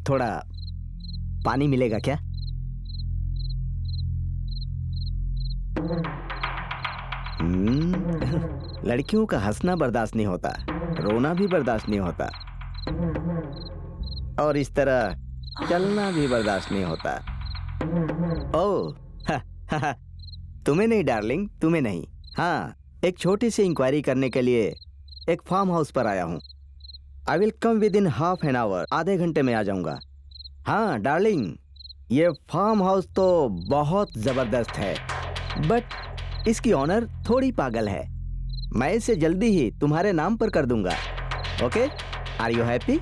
थोड़ा पानी मिलेगा क्या? लड़कियों का हंसना बर्दाश्त नहीं होता, रोना भी बर्दाश्त नहीं होता, और इस तरह चलना भी बर्दाश्त नहीं होता। ओह, तुम्हें नहीं डार्लिंग, तुम्हें नहीं। हाँ, एक छोटी सी इंक्वायरी करने के लिए एक फार्म हाउस पर आया हूँ। I will come with in half an hour, आधे घंटे में आ जाऊंगा। हाँ डार्लिंग, ये फार्म हाउस तो बहुत जबरदस्त है, बट इसकी ऑनर थोड़ी पागल है। मैं इसे जल्दी ही तुम्हारे नाम पर कर दूंगा। Okay, are you happy?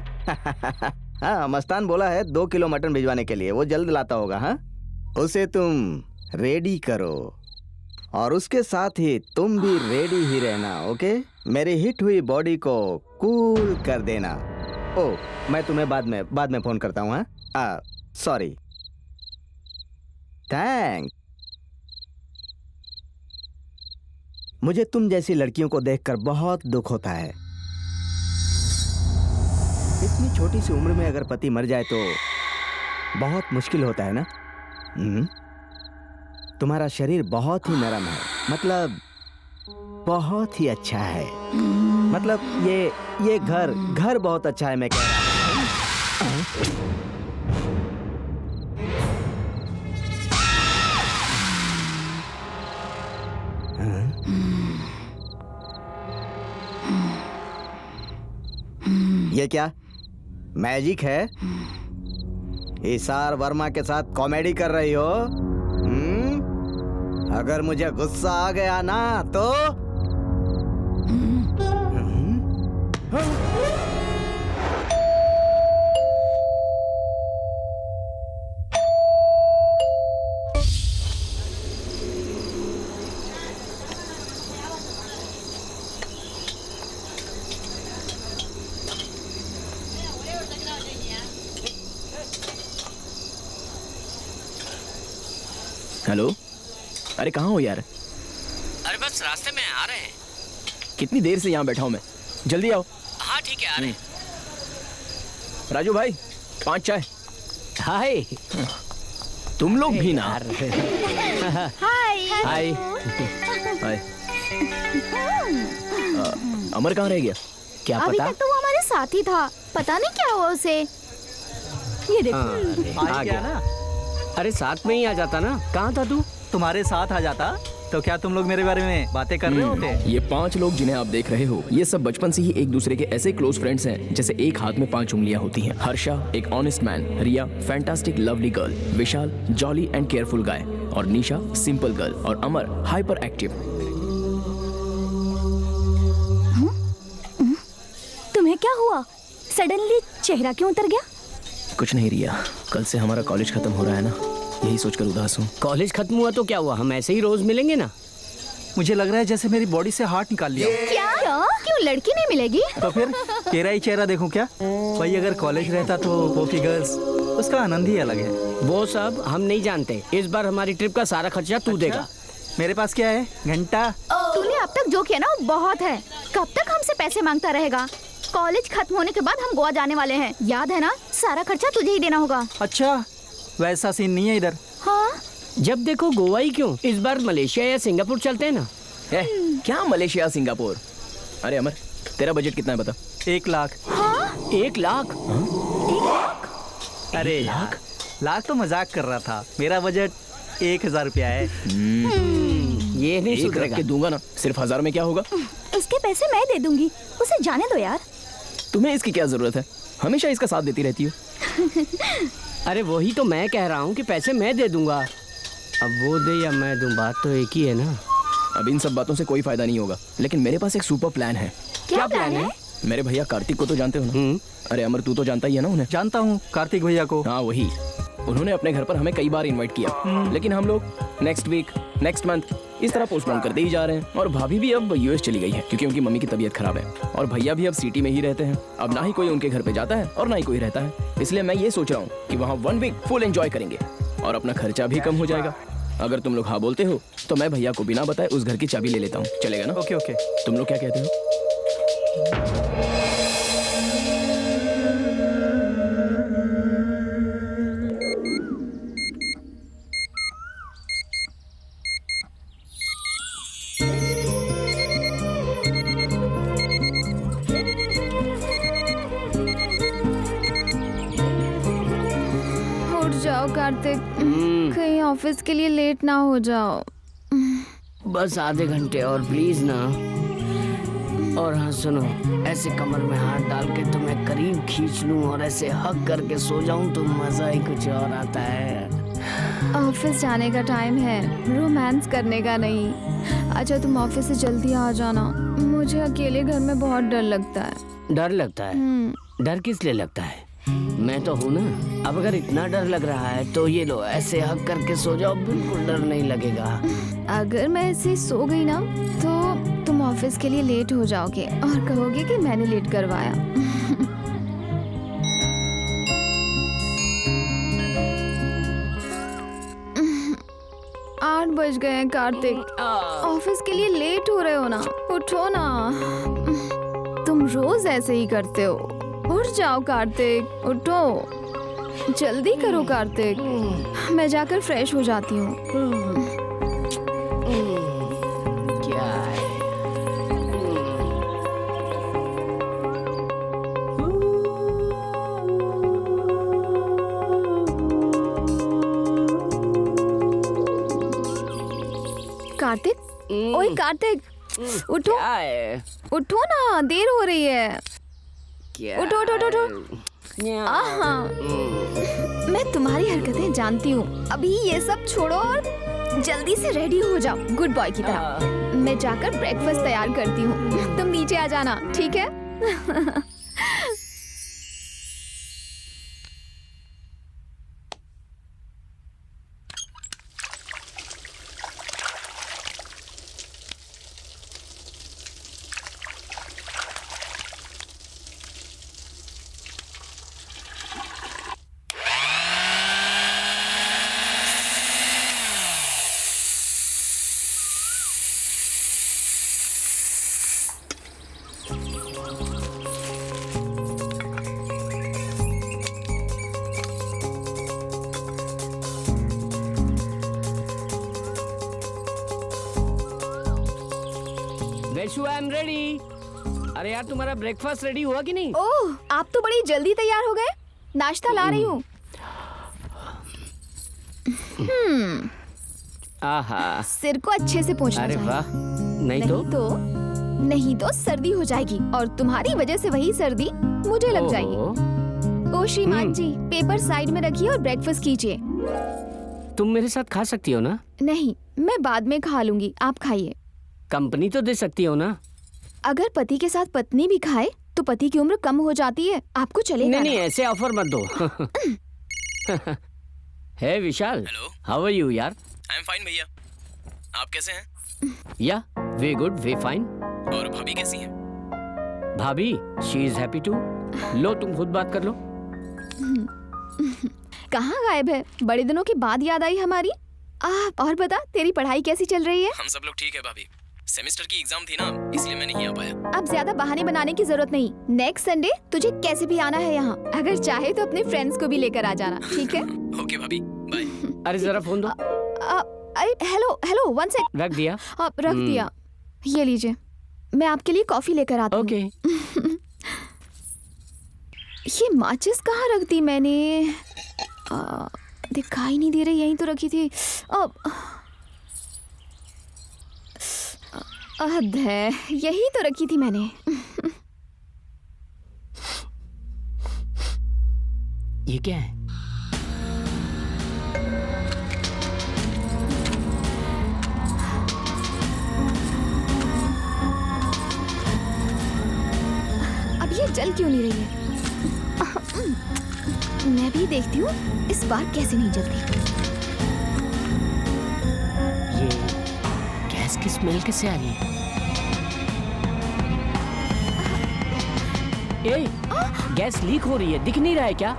हाँ, मस्तान बोला है 2 किलो मटन भिजवाने के लिए, वो जल्द लाता होगा। हाँ, उसे तुम रेडी करो और उसके साथ ही तुम भी रेडी ही रहना। ओके, मेरी हिट हुई बॉडी को कूल कर देना। ओह, मैं तुम्हें बाद में फोन करता हूँ। हाँ, सॉरी, थैंक। मुझे तुम जैसी लड़कियों को देखकर बहुत दुख होता है। इतनी छोटी सी उम्र में अगर पति मर जाए तो बहुत मुश्किल होता है ना। तुम्हारा शरीर बहुत ही नरम है, मतलब बहुत ही अच्छा है। मतलब ये घर बहुत अच्छा है, मैं कह रहा हूँ। ये क्या मैजिक है? इसार वर्मा के साथ कॉमेडी कर रही हो? अगर मुझे गुस्सा आ गया ना तो हेलो, अरे कहाँ हो यार? अरे बस रास्ते में आ रहे हैं। कितनी देर से यहाँ बैठा हूँ मैं, जल्दी आओ। हाँ ठीक है, आ रहे हैं। राजू भाई, 5 चाय। हाय, तुम लोग भी ना। हाय हाय हाय। अमर कहाँ रह गया? क्या अभी पता? तक तो वो हमारे साथ ही था, पता नहीं क्या हुआ उसे। ये देखो, आ गया ना। अरे साथ में ही आ जाता ना। कहाँ था तू? तुम्हारे साथ आ जाता तो क्या तुम लोग मेरे बारे में बातें कर रहे होते? ये 5 लोग जिन्हें आप देख रहे हो, ये सब बचपन से ही एक दूसरे के ऐसे क्लोज फ्रेंड्स हैं जैसे एक हाथ में 5 उंगलियां होती हैं। हर्षा एक honest man, Riya fantastic lovely girl, Vishal jolly and careful guy, और निशा सिंपल गर्ल, और अमर हाइपर एक्टिव। तुम्हें क्या हुआ? सडनली चेहरा क्यों उतर गया? कुछ नहीं रिया, कल से हमारा कॉलेज खत्म हो रहा है ना, यही सोचकर उदास हूँ। कॉलेज खत्म हुआ तो क्या हुआ, हम ऐसे ही रोज मिलेंगे ना। मुझे लग रहा है जैसे मेरी बॉडी से हार्ट निकाल लिया। क्या? क्यों लड़की नहीं मिलेगी? तो फिर तेरा ही चेहरा देखूं क्या? भाई अगर कॉलेज रहता तो वो फिगर्स, उसका आनंद ही अलग है। वो सब हम नहीं जानते। इस बार हमारी ट्रिप का सारा खर्चा तू देगा। मेरे पास क्या है? घंटा। तूने अब तक जो किया ना वो बहुत है। कब तक हमसे पैसे मांगता रहेगा? कॉलेज खत्म होने के बाद हम गोवा जाने वाले हैं, याद है ना? सारा खर्चा तुझे ही देना होगा। अच्छा, वैसा सीन नहीं है इधर। हाँ, जब देखो गोवा ही क्यों, इस बार मलेशिया या सिंगापुर चलते हैं ना। क्या मलेशिया सिंगापुर? अरे अमर, तेरा बजट कितना है बता? 1 लाख। 1 लाख? अरे लाख तो मजाक कर रहा था, मेरा बजट 1000 रुपया है। ये नहीं एक रख के दूंगा ना, सिर्फ 1000 में क्या होगा? उसके पैसे मैं दे दूंगी, उसे जाने दो यार। तुम्हें इसकी क्या जरूरत है? हमेशा इसका साथ देती रहती हो। अरे वही तो मैं कह रहा हूँ कि पैसे मैं दे दूंगा। अब वो दे या मैं दूं, बात तो एक ही है ना। अब इन सब बातों से कोई फायदा नहीं होगा, लेकिन मेरे पास एक सुपर प्लान है। क्या प्लान है? मेरे भैया कार्तिक को तो जानते हो ना? अरे अमर, तू तो जानता ही है ना उन्हें? जानता हूँ कार्तिक भैया को। हाँ वही। उन्होंने अपने घर पर हमें कई बार इनवाइट किया, लेकिन हम लोग नेक्स्ट वीक, नेक्स्ट मंथ इस तरह पोस्टपोन करते ही जा रहे हैं। और भाभी भी अब यूएस चली गई है क्योंकि उनकी मम्मी की तबीयत खराब है, और भैया भी अब सिटी में ही रहते हैं। अब ना ही कोई उनके घर पे जाता है और ना ही कोई रहता है, इसलिए मैं ये सोच रहा हूँ कि वहाँ 1 वीक फुल एंजॉय करेंगे और अपना खर्चा भी कम हो जाएगा। अगर तुम लोग हाँ बोलते हो तो मैं भैया को बिना बताए उस घर की चाबी ले लेता हूँ, चलेगा ना? Okay okay. तुम लोग क्या कहते हो? जाओ कार्तिक, कहीं ऑफिस के लिए लेट ना हो जाओ। बस आधे घंटे और प्लीज ना। और हाँ सुनो, ऐसे कमर में हाथ डाल के तुम्हें करीब खींच लूं और ऐसे हक करके सो जाऊं तो मजा ही कुछ और आता है। ऑफिस जाने का टाइम है, रोमांस करने का नहीं। अच्छा तुम ऑफिस से जल्दी आ जाना, मुझे अकेले घर में बहुत डर लगता है। डर लगता है? डर किस लिए लगता है? मैं तो हूँ ना। अब अगर इतना डर लग रहा है तो ये लो, ऐसे हक करके सो जाओ, बिल्कुल डर नहीं लगेगा। अगर मैं ऐसे सो गई ना तो तुम ऑफिस के लिए लेट हो जाओगे और कहोगे कि मैंने लेट करवाया। 8 बज गए हैं कार्तिक, ऑफिस के लिए लेट हो रहे हो ना, उठो ना। तुम रोज ऐसे ही करते हो। उठ जाओ कार्तिक, उठो, जल्दी करो कार्तिक। मैं जाकर फ्रेश हो जाती हूँ। क्या है? कार्तिक, ओए कार्तिक, उठो, क्या है? उठो ना, देर हो रही है। क्या उठो उठो उठो उठो। आहा, मैं तुम्हारी हरकतें जानती हूँ। अभी ये सब छोड़ो और जल्दी से रेडी हो जाओ गुड बॉय की तरह। मैं जाकर ब्रेकफास्ट तैयार करती हूँ, तुम नीचे आ जाना, ठीक है? Vaishu, I am ready. अरे यार, तुम्हारा ब्रेकफास्ट रेडी हुआ कि नहीं? ओह, आप तो बड़ी जल्दी तैयार हो गए। नाश्ता ला रही हूँ। आहा, सिर को अच्छे से पोंछना अरे चाहिए। वाह। नहीं तो सर्दी हो जाएगी और तुम्हारी वजह से वही सर्दी मुझे लग जाएगी। ओहो, ओ श्रीमान जी, पेपर साइड में रखिए और ब्रेकफास्ट कीजिए। तुम मेरे साथ खा सकती हो ना? नहीं, मैं बाद में खा लूंगी, आप खाइए। कंपनी तो दे सकती हो ना? अगर पति के साथ पत्नी भी खाए तो पति की उम्र कम हो जाती है, आपको चलेगा नहीं, ना? ऐसे ऑफर मत दो। हे विशाल, हेलो, हाउ आर यू यार? आई एम फाइन भैया। आप कैसे हैं? या वे गुड, वे फाइन। और भाभी कैसी हैं? भाभी, शी इज हैप्पी टू। लो, तुम खुद बात कर लो। कहाँ गायब है? बड़े दिनों के बाद याद आई हमारी। और बता, तेरी पढ़ाई कैसी चल रही है? हम सब लोग ठीक है भाभी। सेमेस्टर की एग्जाम थी ना, इसलिए मैं नहीं आ पाया। अब ज्यादा बहाने बनाने की जरूरत नहीं। नेक्स्ट संडे तुझे कैसे भी आना है यहाँ। अगर चाहे तो अपने फ्रेंड्स को भी लेकर आ जाना, ठीक है? ओके भाभी, बाय। अरे जरा फोन दो। अरे हेलो हेलो, 1 सेकंड। रख दिया? रख दिया। ये लीजिए, मैं आपके लिए कॉफी लेकर आती हूँ। ओके। ये माचिस कहाँ रख दी मैंने? दिखाई नहीं दे रही, यहीं तो रखी थी। हद है, यही तो रखी थी मैंने। ये क्या है? अब ये जल क्यों नहीं रही है? मैं भी देखती हूँ इस बार कैसे नहीं जलती। ये गैस की स्मेल कैसे आ रही है? ए, गैस लीक हो रही है, दिख नहीं रहा है क्या?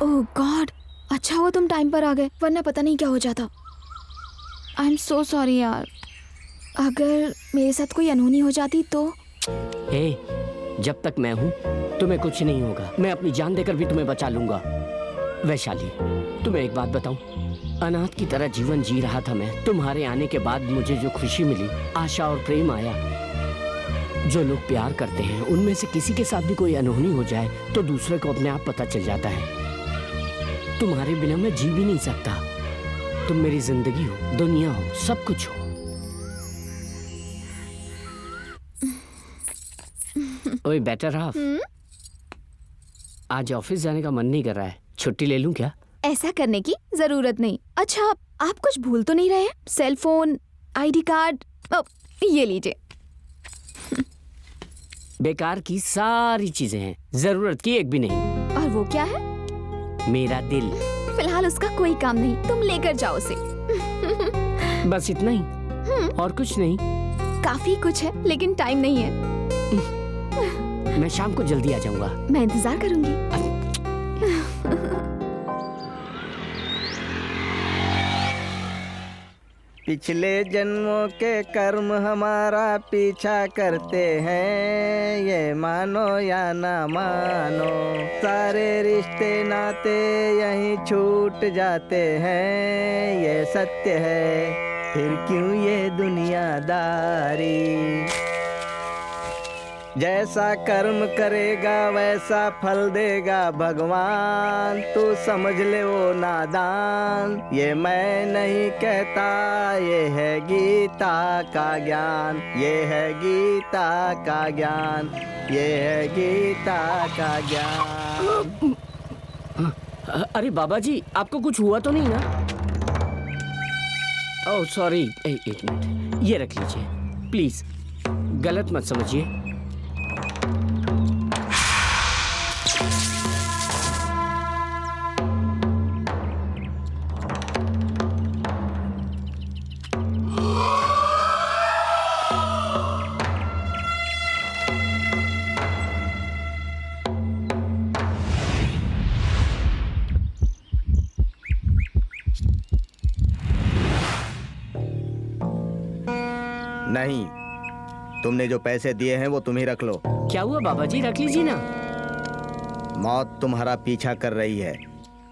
ओह गॉड, अच्छा हुआ तुम टाइम पर आ गए, वरना पता नहीं क्या हो जाता। आई एम सो सॉरी यार। अगर मेरे साथ कोई अनहोनी हो जाती तो? ए, जब तक मैं हूँ तुम्हें कुछ नहीं होगा। मैं अपनी जान देकर भी तुम्हें बचा लूंगा। वैशाली, तुम्हें एक बात बताऊं, अनाथ की तरह जीवन जी रहा था मैं। तुम्हारे आने के बाद मुझे जो खुशी मिली, आशा और प्रेम आया। जो लोग प्यार करते हैं उनमें से किसी के साथ भी कोई अनहोनी हो जाए तो दूसरे को अपने आप पता चल जाता है। तुम्हारे बिना मैं जी भी नहीं सकता। तुम मेरी जिंदगी हो, दुनिया हो, सब कुछ हो। ओए बेटर हाफ, आज ऑफिस जाने का मन नहीं कर रहा है, छुट्टी ले लूं क्या? ऐसा करने की जरूरत नहीं। अच्छा, आप कुछ भूल तो नहीं रहे? सेल फोन, आईडी कार्ड, ये लीजिए। बेकार की सारी चीजें हैं, जरूरत की एक भी नहीं। और वो क्या है? मेरा दिल। फिलहाल उसका कोई काम नहीं, तुम लेकर जाओ उसे। बस इतना ही, और कुछ नहीं? काफी कुछ है, लेकिन टाइम नहीं है। मैं शाम को जल्दी आ जाऊंगा। मैं इंतजार करूंगी। पिछले जन्मों के कर्म हमारा पीछा करते हैं, ये मानो या ना मानो। सारे रिश्ते नाते यहीं छूट जाते हैं, ये सत्य है, फिर क्यों ये दुनियादारी। जैसा कर्म करेगा वैसा फल देगा भगवान, तू समझ ले वो नादान। ये मैं नहीं कहता, ये है गीता का ज्ञान, ये है गीता का ज्ञान, ये है गीता का ज्ञान। अरे बाबा जी, आपको कुछ हुआ तो नहीं ना? ओह सॉरी, एक मिनट, ये रख लीजिए प्लीज, गलत मत समझिए। नहीं, तुमने जो पैसे दिए हैं वो तुम ही रख लो। क्या हुआ बाबा जी, रख लीजिए ना। मौत तुम्हारा पीछा कर रही है,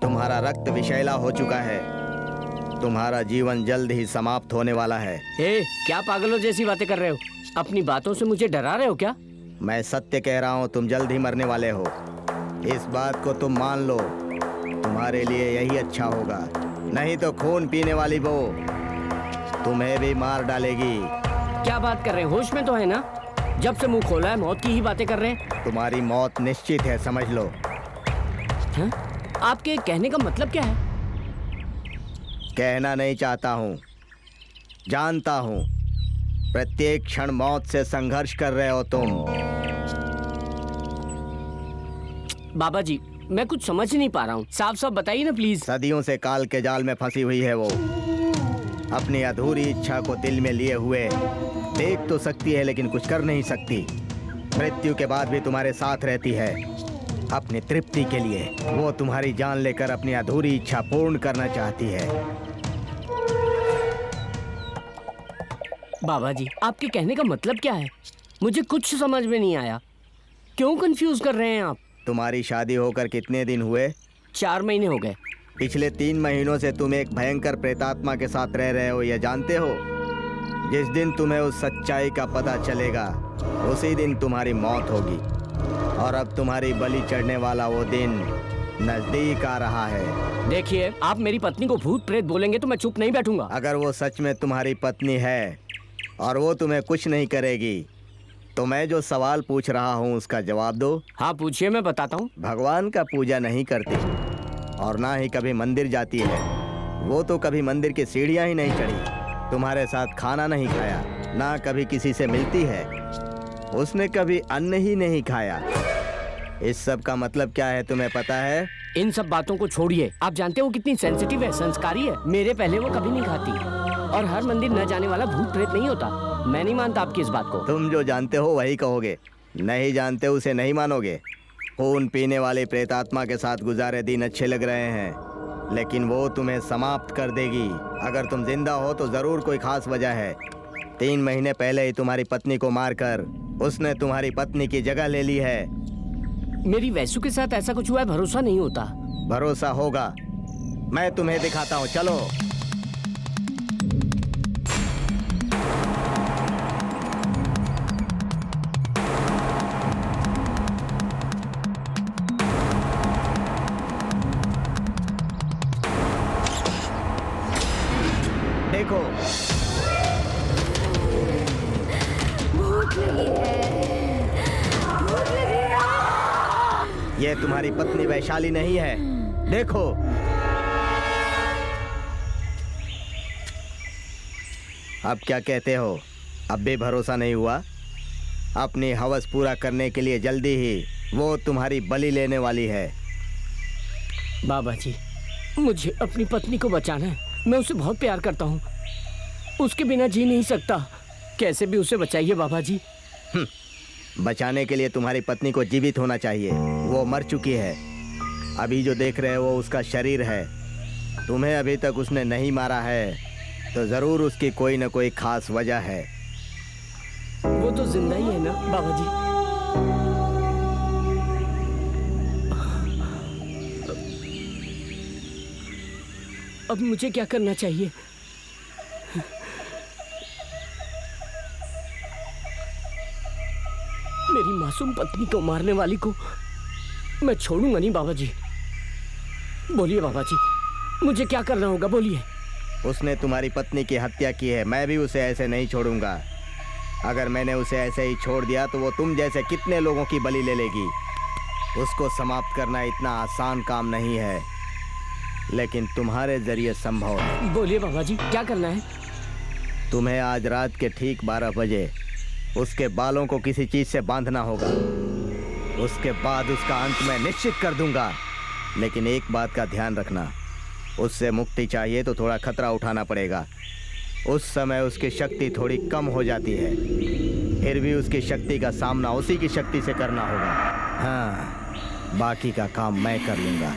तुम्हारा रक्त विषैला हो चुका है, तुम्हारा जीवन जल्द ही समाप्त होने वाला है। क्या पागलों जैसी बातें कर रहे हो? अपनी बातों से मुझे डरा रहे हो क्या? मैं सत्य कह रहा हूँ, तुम जल्द ही मरने वाले हो। इस बात को तुम मान लो, तुम्हारे लिए यही अच्छा होगा। नहीं तो खून पीने वाली वो तुम्हें भी मार डालेगी। क्या बात कर रहे हैं? होश में तो है ना? जब से मुंह खोला है मौत की ही बातें कर रहे हैं। तुम्हारी मौत निश्चित है, समझ लो। हाँ? आपके कहने का मतलब क्या है? कहना नहीं चाहता हूँ, जानता हूँ। प्रत्येक क्षण मौत से संघर्ष कर रहे हो तुम। बाबा जी, मैं कुछ समझ नहीं पा रहा हूँ, साफ साफ बताइए ना प्लीज। सदियों से काल के जाल में फंसी हुई है वो, अपनी अधूरी इच्छा को दिल में लिए हुए। देख तो सकती है लेकिन कुछ कर नहीं सकती। मृत्यु के बाद भी तुम्हारे साथ रहती है, अपनी तृप्ति के लिए। वो तुम्हारी जान लेकर अपनी अधूरी इच्छा पूर्ण करना चाहती है। बाबा जी, आपके कहने का मतलब क्या है? मुझे कुछ समझ में नहीं आया। क्यों कंफ्यूज कर रहे हैं आप? तुम्हारी शादी होकर कितने दिन हुए? 4 महीने हो गए। पिछले 3 महीनों से तुम एक भयंकर प्रेतात्मा के साथ रह रहे हो, यह जानते हो? जिस दिन तुम्हें उस सच्चाई का पता चलेगा उसी दिन तुम्हारी मौत होगी। और अब तुम्हारी बलि चढ़ने वाला वो दिन नजदीक आ रहा है। देखिए, आप मेरी पत्नी को भूत प्रेत बोलेंगे तो मैं चुप नहीं बैठूंगा। अगर वो सच में तुम्हारी पत्नी है और वो तुम्हें कुछ नहीं करेगी तो मैं जो सवाल पूछ रहा हूँ उसका जवाब दो। हाँ पूछिए, मैं बताता हूँ। भगवान का पूजा नहीं करती और ना ही कभी मंदिर जाती है। वो तो कभी मंदिर की सीढ़ियाँ ही नहीं चढ़ी, तुम्हारे साथ खाना नहीं खाया, ना कभी किसी से मिलती है, उसने कभी अन्न ही नहीं खाया। इस सब का मतलब क्या है तुम्हें पता है? इन सब बातों को छोड़िए। आप जानते हो कितनी सेंसिटिव है, संस्कारी है। मेरे पहले वो कभी नहीं खाती और हर मंदिर न जाने वाला भूत प्रेत नहीं होता। मैं नहीं मानता आपकी इस बात को। तुम जो जानते हो वही कहोगे, नहीं जानते उसे नहीं मानोगे। खून पीने वाली प्रेतात्मा के साथ गुजारे दिन अच्छे लग रहे हैं, लेकिन वो तुम्हें समाप्त कर देगी। अगर तुम जिंदा हो तो जरूर कोई खास वजह है। 3 महीने पहले ही तुम्हारी पत्नी को मारकर उसने तुम्हारी पत्नी की जगह ले ली है। मेरी वैसु के साथ ऐसा कुछ हुआ है, भरोसा नहीं होता। भरोसा होगा, मैं तुम्हें दिखाता हूँ, चलो। देखो। भूख लगी है, भूख लगी है। ये तुम्हारी पत्नी वैशाली नहीं है, देखो। अब क्या कहते हो? अब भी भरोसा नहीं हुआ? अपनी हवस पूरा करने के लिए जल्दी ही वो तुम्हारी बलि लेने वाली है। बाबा जी, मुझे अपनी पत्नी को बचाना है। मैं उसे बहुत प्यार करता हूँ, उसके बिना जी नहीं सकता। कैसे भी उसे बचाइए बाबा जी। बचाने के लिए तुम्हारी पत्नी को जीवित होना चाहिए। वो मर चुकी है। अभी जो देख रहे हो वो उसका शरीर है। तुम्हें अभी तक उसने नहीं मारा है तो जरूर उसकी कोई न कोई खास वजह है। वो तो जिंदा ही है ना बाबा जी। अब मुझे क्या करना चाहिए? मेरी मासूम पत्नी को मारने वाली को मैं छोड़ूंगा नहीं बाबा जी। बोलिए बाबा जी, मुझे क्या करना होगा, बोलिए। उसने तुम्हारी पत्नी की हत्या की है। मैं भी उसे ऐसे नहीं छोड़ूंगा। अगर मैंने उसे ऐसे ही छोड़ दिया तो वो तुम जैसे कितने लोगों की बलि ले लेगी। उसको समाप्त करना इतना आसान काम नहीं है, लेकिन तुम्हारे जरिए संभव है। बोलिए बाबा जी, क्या करना है? तुम्हें आज रात के ठीक 12 बजे उसके बालों को किसी चीज से बांधना होगा। उसके बाद उसका अंत मैं निश्चित कर दूंगा। लेकिन एक बात का ध्यान रखना, उससे मुक्ति चाहिए तो थोड़ा खतरा उठाना पड़ेगा। उस समय उसकी शक्ति थोड़ी कम हो जाती है, फिर भी उसकी शक्ति का सामना उसी की शक्ति से करना होगा। हाँ, बाकी का काम मैं कर लूंगा।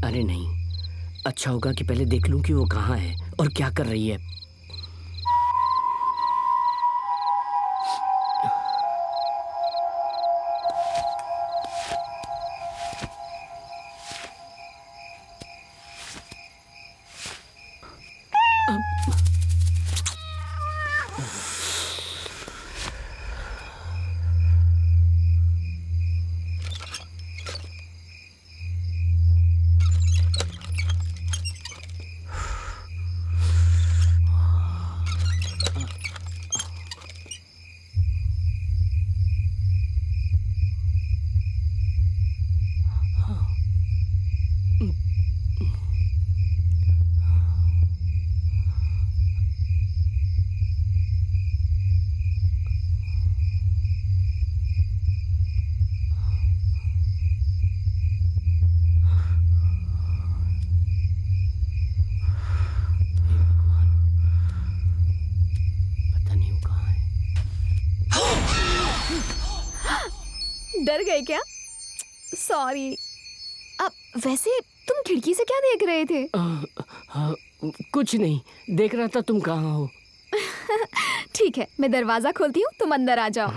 अरे नहीं, अच्छा होगा कि पहले देख लूं कि वो कहाँ है और क्या कर रही है। डर गए क्या? सॉरी। अब वैसे तुम खिड़की से क्या देख रहे थे? कुछ नहीं, देख रहा था तुम कहाँ हो। ठीक है, मैं दरवाजा खोलती हूँ, तुम अंदर आ जाओ।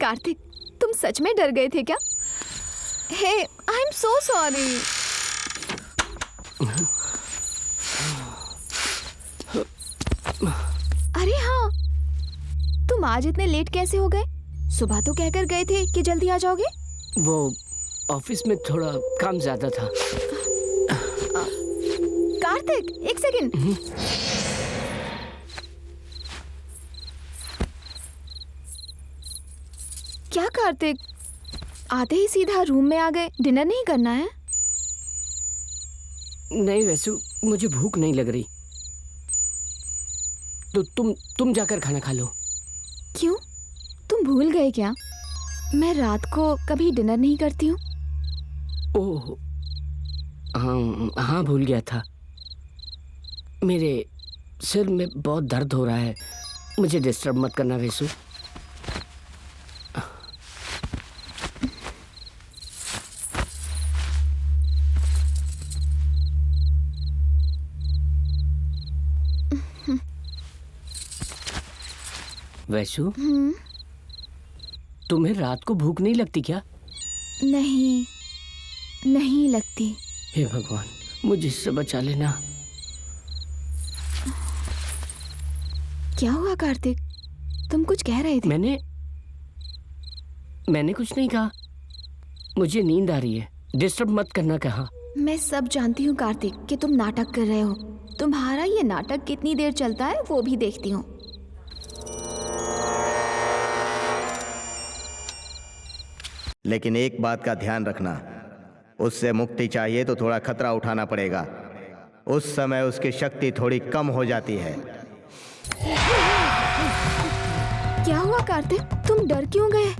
कार्तिक, तुम सच में डर गए थे क्या? हे, आई एम सो सॉरी। अरे हाँ, तुम आज इतने लेट कैसे हो गए? सुबह तो कहकर गए थे कि जल्दी आ जाओगे। वो ऑफिस में थोड़ा काम ज्यादा था। कार्तिक, एक सेकंड। क्या कार्तिक, आते ही सीधा रूम में आ गए? डिनर नहीं करना है? नहीं वैसु, मुझे भूख नहीं लग रही, तो तुम जाकर खाना खा लो। क्यों, तुम भूल गए क्या? मैं रात को कभी डिनर नहीं करती हूँ। ओह हाँ, भूल गया था। मेरे सिर में बहुत दर्द हो रहा है, मुझे डिस्टर्ब मत करना वैसु। वैसु, तुम्हें रात को भूख नहीं लगती क्या? नहीं, नहीं लगती। हे भगवान, मुझे इससे बचा लेना। क्या हुआ कार्तिक, तुम कुछ कह रहे थे? मैंने कुछ नहीं कहा, मुझे नींद आ रही है, डिस्टर्ब मत करना कहा। मैं सब जानती हूँ कार्तिक कि तुम नाटक कर रहे हो। तुम्हारा ये नाटक कितनी देर चलता है वो भी देखती हूँ। लेकिन एक बात का ध्यान रखना, उससे मुक्ति चाहिए तो थोड़ा खतरा उठाना पड़ेगा। उस समय उसकी शक्ति थोड़ी कम हो जाती है। क्या हुआ कार्तिक, तुम डर क्यों गए?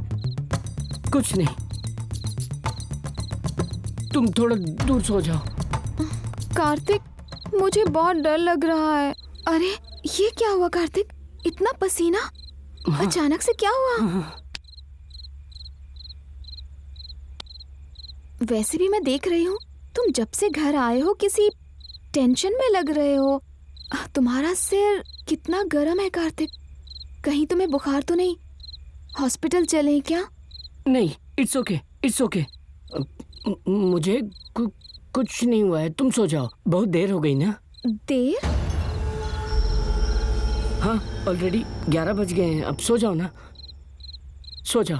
कुछ नहीं, तुम थोड़ा दूर सो जाओ। कार्तिक, मुझे बहुत डर लग रहा है। अरे ये क्या हुआ कार्तिक, इतना पसीना अचानक से क्या हुआ? वैसे भी मैं देख रही हूँ तुम जब से घर आए हो किसी टेंशन में लग रहे हो। तुम्हारा सिर कितना गर्म है कार्तिक, कहीं तुम्हें बुखार तो नहीं? हॉस्पिटल चलें क्या? नहीं, इट्स ओके, इट्स ओके। मुझे कुछ नहीं हुआ है, तुम सो जाओ, बहुत देर हो गई ना। देर? हाँ, ऑलरेडी 11 बज गए हैं, अब सो जाओ ना, सो जाओ।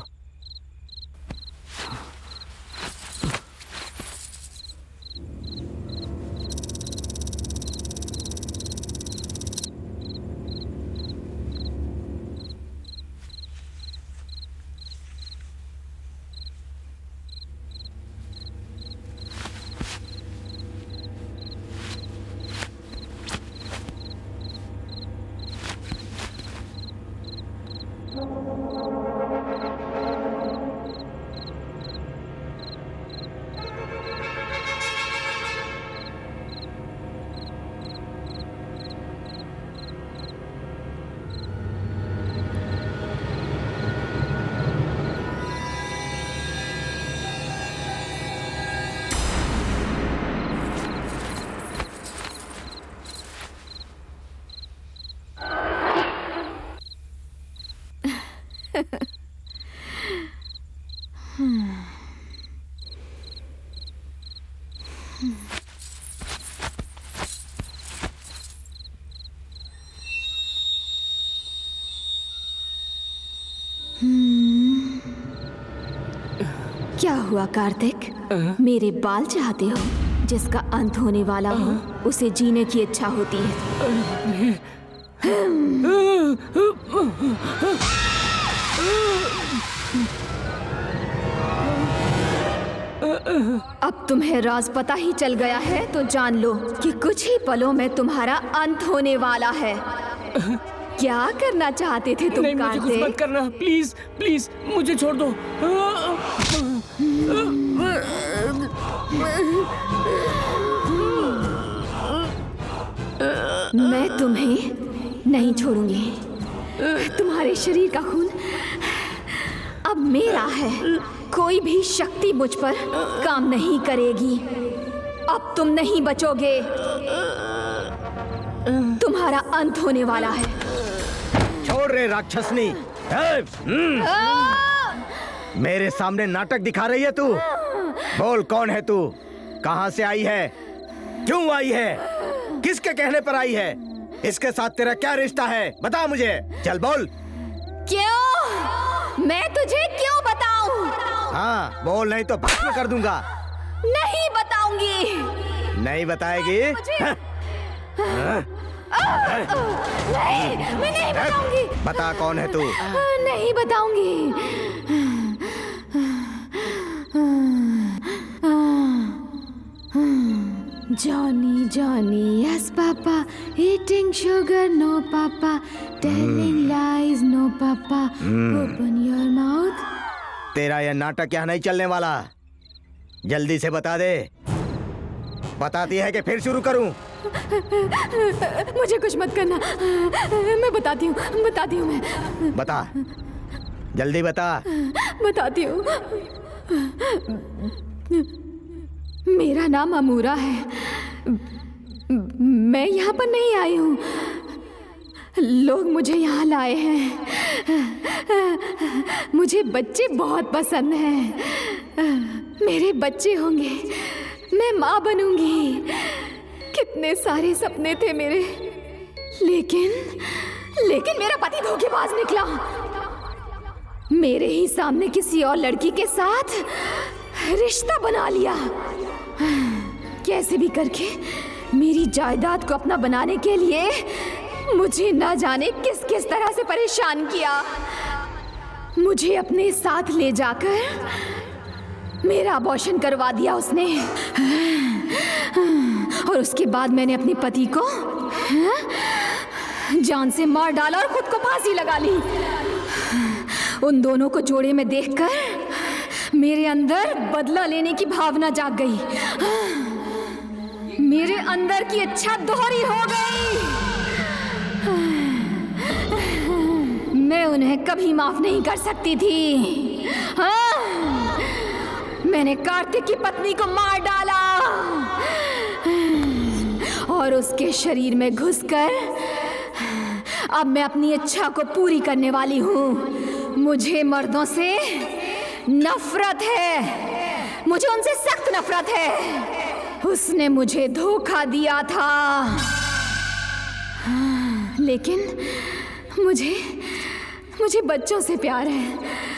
क्या हुआ कार्तिक, मेरे बाल चाहते हो? जिसका अंत होने वाला हो उसे जीने की इच्छा होती है। अब तुम्हें राज पता ही चल गया है तो जान लो कि कुछ ही पलों में तुम्हारा अंत होने वाला है। क्या करना चाहते थे तुम? नहीं, मुझे कुछ मत करना, प्लीज प्लीज मुझे छोड़ दो। मैं तुम्हें नहीं छोड़ूंगी। तुम्हारे शरीर का खून अब मेरा है, कोई भी शक्ति मुझ पर काम नहीं करेगी। अब तुम नहीं बचोगे, तुम्हारा अंत होने वाला है। छोड़ रे राक्षसनी, मेरे सामने नाटक दिखा रही है तू? बोल, कौन है तू? कहां से आई है? क्यों आई है? किसके कहने पर आई है? इसके साथ तेरा क्या रिश्ता है? बता मुझे, चल बोल। क्यों? मैं तुझे क्यों बताऊं? हाँ बोल, नहीं तो भस्म कर दूंगा। नहीं बताऊंगी। नहीं बताएगी? मुझे हाँ? नहीं, मैं नहीं बताऊंगी। बता कौन है तू? नहीं बताऊंगी। Johnny, Johnny, yes papa, eating sugar, no papa, telling lies, no papa, open your mouth. तेरा यह नाटक यहाँ नहीं चलने वाला, जल्दी से बता दे। बताती है कि फिर शुरू करूं? मुझे कुछ मत करना, मैं बताती हूँ मैं। बता, जल्दी बता। बताती हूँ। मेरा नाम अमूरा है। मैं यहाँ पर नहीं आई हूँ, लोग मुझे यहाँ लाए हैं। मुझे बच्चे बहुत पसंद हैं। मेरे बच्चे होंगे, मैं माँ बनूंगी। कितने सारे सपने थे मेरे, लेकिन मेरा पति धोखेबाज निकला। मेरे ही सामने किसी और लड़की के साथ रिश्ता बना लिया। कैसे भी करके मेरी जायदाद को अपना बनाने के लिए मुझे न जाने किस किस तरह से परेशान किया। मुझे अपने साथ ले जाकर मेरा अबॉर्शन करवा दिया उसने। और उसके बाद मैंने अपने पति को जान से मार डाला और खुद को फांसी लगा ली। उन दोनों को जोड़े में देखकर मेरे अंदर बदला लेने की भावना जाग गई। मेरे अंदर की इच्छा दोहरी हो गई। मैं उन्हें कभी माफ नहीं कर सकती थी। हाँ, मैंने कार्तिक की पत्नी को मार डाला और उसके शरीर में घुसकर अब मैं अपनी इच्छा को पूरी करने वाली हूँ। मुझे मर्दों से नफरत है, मुझे उनसे सख्त नफरत है। उसने मुझे धोखा दिया था, लेकिन मुझे बच्चों से प्यार है।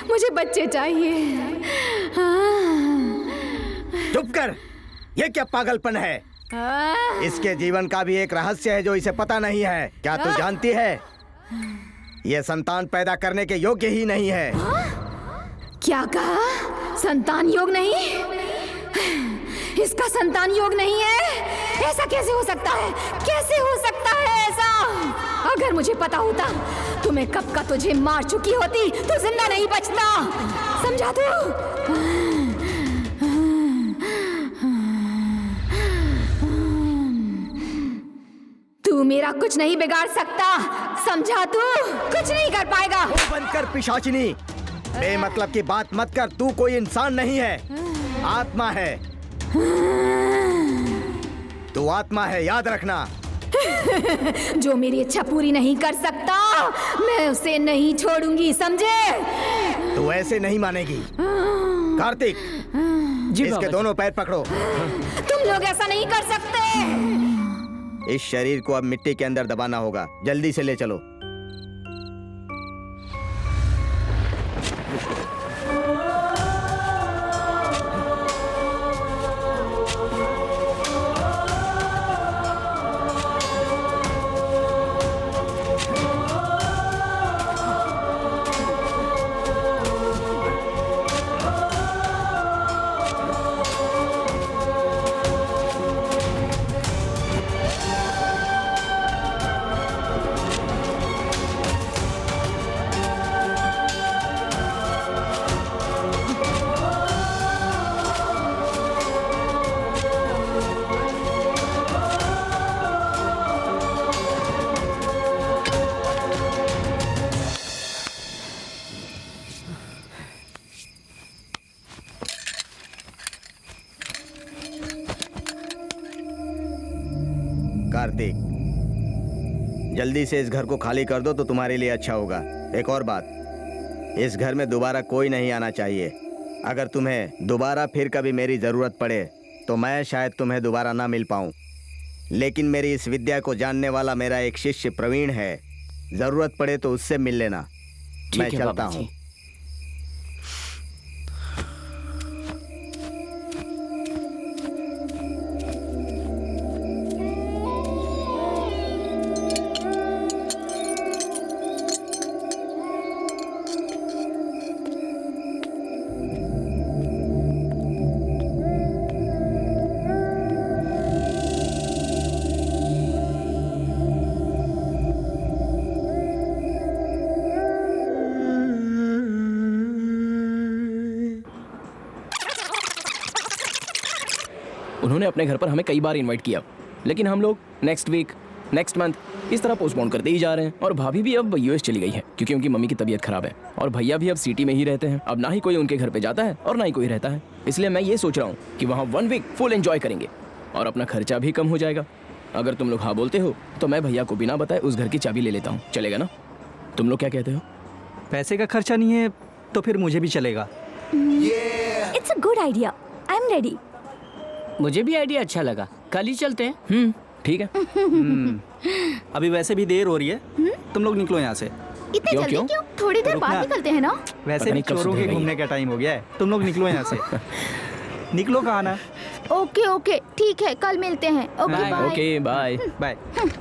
मुझे बच्चे चाहिए। चुप कर, ये क्या पागलपन है? इसके जीवन का भी एक रहस्य है जो इसे पता नहीं है। क्या तू जानती है, ये संतान पैदा करने के योग्य ही नहीं है। क्या कहा? संतान योग नहीं? इसका संतान योग नहीं है? ऐसा कैसे हो सकता है? कैसे हो सकता है ऐसा? अगर मुझे पता होता तो मैं कब का तुझे मार चुकी होती। तू जिंदा नहीं बचता, समझा तू? तू मेरा कुछ नहीं बिगाड़ सकता, समझा तू? कुछ नहीं कर पाएगा। बंद कर पिशाचिनी, बेमतलब की बात मत कर। तू कोई इंसान नहीं है, आत्मा है। तू आत्मा है, याद रखना। जो मेरी इच्छा पूरी नहीं कर सकता मैं उसे नहीं छोड़ूंगी, समझे? तू ऐसे नहीं मानेगी। कार्तिक, इसके दोनों पैर पकड़ो। तुम लोग ऐसा नहीं कर सकते। इस शरीर को अब मिट्टी के अंदर दबाना होगा। जल्दी से ले चलो। कार्तिक, जल्दी से इस घर को खाली कर दो तो तुम्हारे लिए अच्छा होगा। एक और बात, इस घर में दोबारा कोई नहीं आना चाहिए। अगर तुम्हें दोबारा फिर कभी मेरी ज़रूरत पड़े तो मैं शायद तुम्हें दोबारा ना मिल पाऊँ, लेकिन मेरी इस विद्या को जानने वाला मेरा एक शिष्य प्रवीण है। ज़रूरत पड़े तो उससे मिल लेना। मैं चलता हूँ। उन्होंने अपने घर पर हमें कई बार इनवाइट किया, लेकिन हम लोग नेक्स्ट वीक, नेक्स्ट मंथ इस तरह पोस्टपोन करते ही जा रहे हैं। और भाभी भी अब यूएस चली गई है क्योंकि उनकी मम्मी की तबीयत खराब है। और भैया भी अब सिटी में ही रहते हैं। अब ना ही कोई उनके घर पे जाता है और ना ही कोई रहता है। इसलिए मैं ये सोच रहा हूँ कि वहाँ 1 वीक फुल एंजॉय करेंगे और अपना खर्चा भी कम हो जाएगा। अगर तुम लोग हाँ बोलते हो तो मैं भैया को बिना बताए उस घर की चाबी ले लेता हूँ, चलेगा ना? तुम लोग क्या कहते हो? पैसे का खर्चा नहीं है तो फिर मुझे भी चलेगा। It's a good idea, I am ready. मुझे भी आइडिया अच्छा लगा, कल ही चलते हैं। ठीक है। अभी वैसे भी देर हो रही है, तुम लोग निकलो यहाँ से। इतने क्यों, जल्दी क्यों? क्यों? थोड़ी देर बाद रुकना। निकलते हैं ना। वैसे पता भी नहीं कब चोरों के सुधरेगा घूमने का टाइम हो गया है, तुम लोग निकलो यहाँ से। निकलो कहाँ ना। ओके ओके ठीक है, कल मिलते हैं। Okay Bye. Bye. Okay bye bye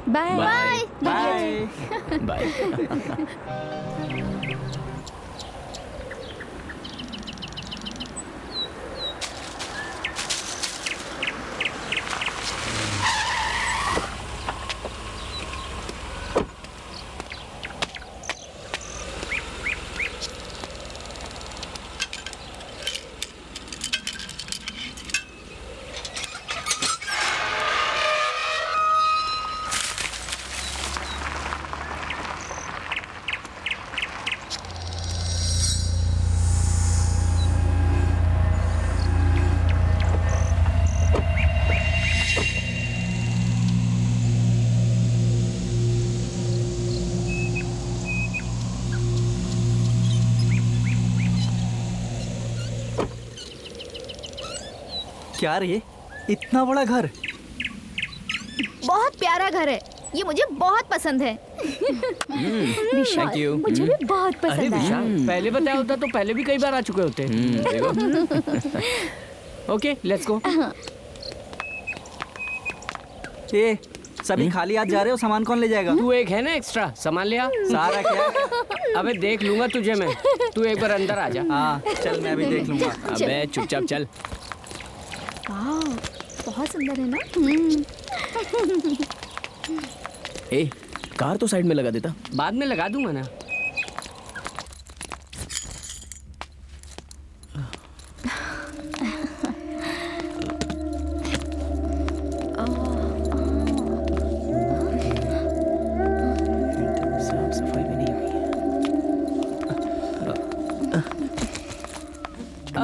bye bye bye. Bye. क्या रे, इतना बड़ा घर? बहुत प्यारा घर है, ये मुझे बहुत पसंद है। विशाल, Thank you. मुझे भी बहुत अरे पसंद आया। विशाल, पहले बताया होता तो पहले भी कई बार आ चुके होते। देखो। Okay let's go. ये सभी खाली हाथ जा रहे हो, सामान कौन ले जाएगा? तू एक है ना एक्स्ट्रा, सामान ले आ। सारा क्या? अबे देख लूंगा तुझे मैं, तू एक बार अंदर आ जा। हाँ चल, मैं भी देख लूंगा। अबे चुपचाप चल। वाह, बहुत सुंदर है ना। ए, कार तो साइड में लगा देता। बाद में लगा दूंगा ना। साफ सफाई भी नहीं हुई है।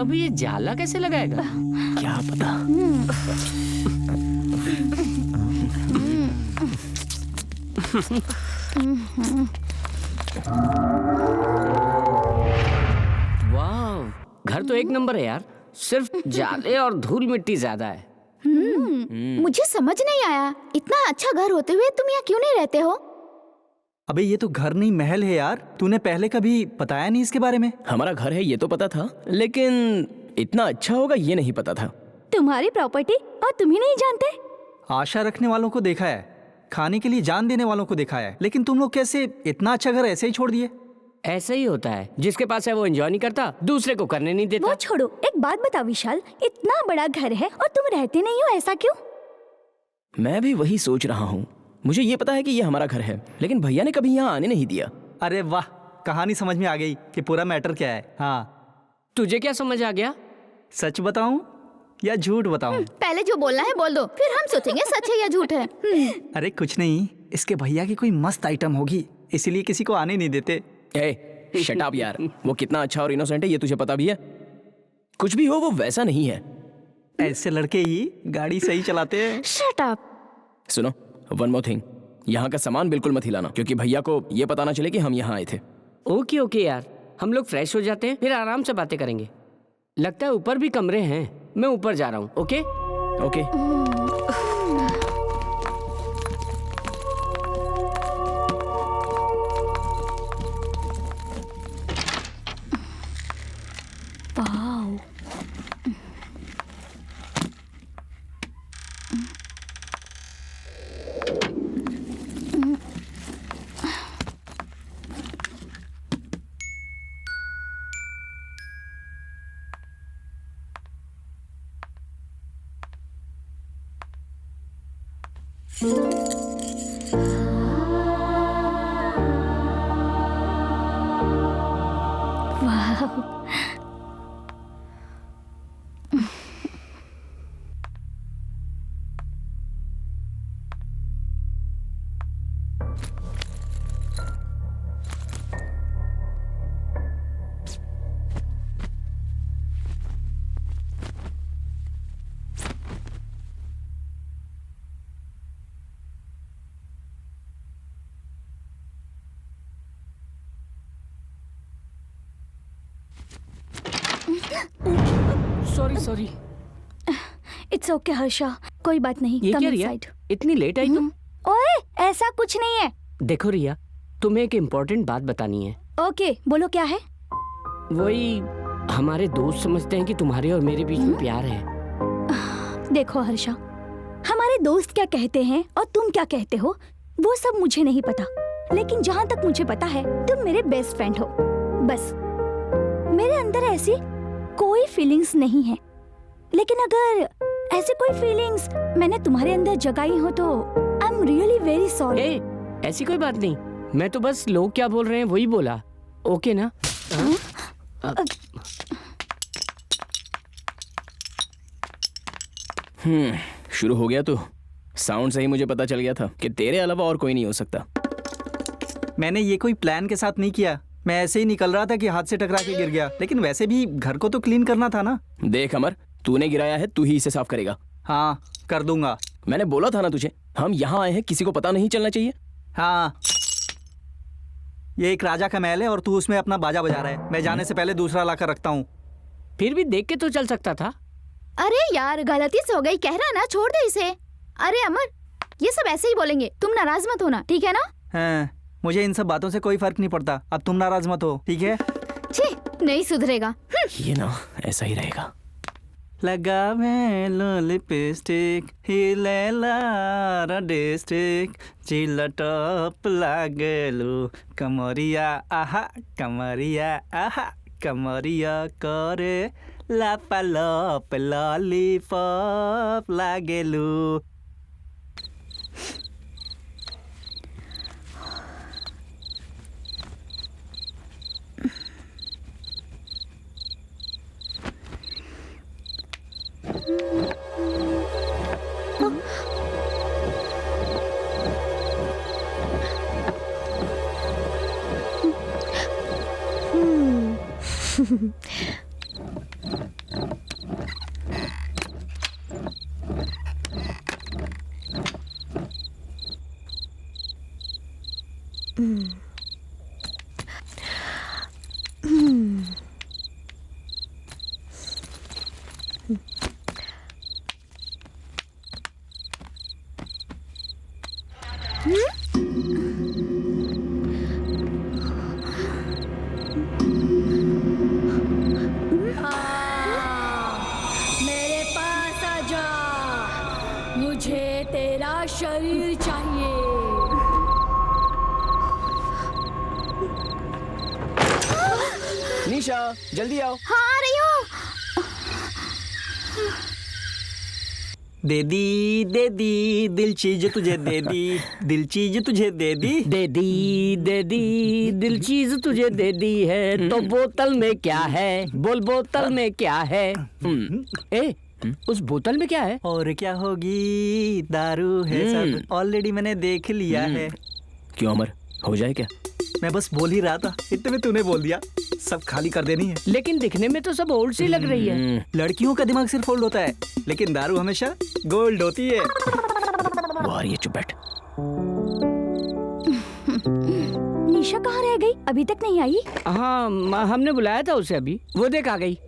अब ये जाला कैसे लगाएगा? क्या पता। वाह, घर तो एक नंबर है यार, सिर्फ जाले और धूल मिट्टी ज्यादा है। मुझे समझ नहीं आया, इतना अच्छा घर होते हुए तुम यहाँ क्यों नहीं रहते हो? अबे ये तो घर नहीं, महल है यार। तूने पहले कभी बताया नहीं इसके बारे में। हमारा घर है ये तो पता था, लेकिन इतना अच्छा होगा ये नहीं पता था। तुम्हारी प्रॉपर्टी और तुम ही नहीं जानते? आशा रखने वालों को देखा है, खाने के लिए जान देने वालों को देखा है, लेकिन तुम लोग कैसे इतना अच्छा घर ऐसे ही छोड़ दिए? ऐसा ही होता है, जिसके पास है वो एंजॉय नहीं करता, दूसरे को करने नहीं देता। वो छोड़ो, एक बात बताओ विशाल, इतना बड़ा घर है और तुम रहते नहीं हो, ऐसा क्यों? मैं भी वही सोच रहा हूँ। मुझे ये पता है कि ये हमारा घर है, लेकिन भैया ने कभी यहाँ आने नहीं दिया। अरे वाह, कहानी समझ में आ गई कि पूरा मैटर क्या है। हाँ, तुझे क्या समझ आ गया? सच बताऊं या झूठ बताऊं? पहले जो बोलना है बोल दो, फिर हम सोचेंगे सच है या झूठ है। अरे कुछ नहीं, इसके भैया की कोई मस्त आइटम होगी, इसीलिए किसी को आने नहीं देते। ए, शट अप यार। वो कितना अच्छा और इनोसेंट है ये तुझे पता भी है? कुछ भी हो वो वैसा नहीं है। ऐसे लड़के ही गाड़ी सही चलाते हैं। Shut up. सुनो, वन मोर थिंग, यहाँ का सामान बिल्कुल मत हिलाना, क्योंकि भैया को ये पता ना चले कि हम यहाँ आए थे। ओके ओके यार, हम लोग फ्रेश हो जाते हैं, फिर आराम से बातें करेंगे। लगता है ऊपर भी कमरे हैं, मैं ऊपर जा रहा हूँ। Okay okay. Wow, sorry. It's okay Harsha, कोई बात नहीं। ये Come क्या रिया, inside. इतनी लेट आई तुम? ओए, ऐसा कुछ नहीं है। देखो रिया, तुम्हें एक इम्पोर्टेंट बात बतानी है। ओके, बोलो क्या है? वही, हमारे दोस्त समझते हैं कि तुम्हारे और मेरे बीच में प्यार है। देखो हर्षा, हमारे दोस्त क्या कहते हैं और तुम क्या कहते हो वो सब मुझे नहीं पता, लेकिन जहाँ तक मुझे पता है तुम मेरे बेस्ट फ्रेंड हो। बस मेरे अंदर ऐसी कोई फीलिंग्स नहीं है, लेकिन अगर ऐसे कोई फीलिंग्स मैंने तुम्हारे अंदर जगाई हो तो आई एम रियली वेरी सॉरी। ऐसी कोई बात नहीं, मैं तो बस लोग क्या बोल रहे हैं वही बोला। ओके ना? शुरू हो गया तो साउंड से ही मुझे पता चल गया था कि तेरे अलावा और कोई नहीं हो सकता। मैंने ये कोई प्लान के साथ नहीं किया, मैं ऐसे ही निकल रहा था कि हाथ से टकरा के गिर गया, लेकिन वैसे भी घर को तो क्लीन करना था ना। देख अमर, तूने गिराया है, तू ही इसे साफ करेगा। हाँ, कर दूंगा। मैंने बोला था ना तुझे, हम यहाँ आए हैं, किसी को पता नहीं चलना चाहिए। हाँ, ये एक राजा का महल है और तू उसमें अपना बाजा बजा रहा है। मैं जाने से पहले दूसरा लाकर रखता हूँ। फिर भी देख के तो चल सकता था। अरे यार, गलती से हो गई, कह रहा ना, छोड़ दे इसे। अरे अमर, ये सब ऐसे ही बोलेंगे, तुम नाराज मत होना, ठीक है ना? हाँ, मुझे इन सब बातों से कोई फर्क नहीं पड़ता। अब तुम नाराज मत हो, ठीक है? छी, नहीं सुधरेगा। ये ना ऐसा ही रहेगा। लगावे लो लिपस्टिक हिलेला डिस्ट्रिक चिल्ला टॉप लागेलु कमरिया आहा कमरिया करे लापालप लॉलीपॉप लागेलु। मेरे पास आजा, मुझे तेरा शरीर चाहिए। निशा, जल्दी आओ। हाँ, आ रही हूँ। दे दी दिल चीज तुझे दे दी, दिल चीज तुझे दे दी। दे दी दिल चीज तुझे दे दी है, तो बोतल में क्या है? बोल बोतल में क्या है? उस बोतल में क्या है? और क्या होगी, दारू है सब, ऑलरेडी मैंने देख लिया है। क्यों अमर, हो जाए क्या? मैं बस बोल ही रहा था, इतने में तूने बोल दिया। सब खाली कर देनी है। लेकिन दिखने में तो सब ओल्ड सी लग रही है। लड़कियों का दिमाग सिर्फ फोल्ड होता है, लेकिन दारू हमेशा गोल्ड होती है। वो आ रही है, चुप बैठ। निशा कहाँ रह गई? अभी तक नहीं आई? हाँ, हमने बुलाया था उसे अभी, वो देख आ गई।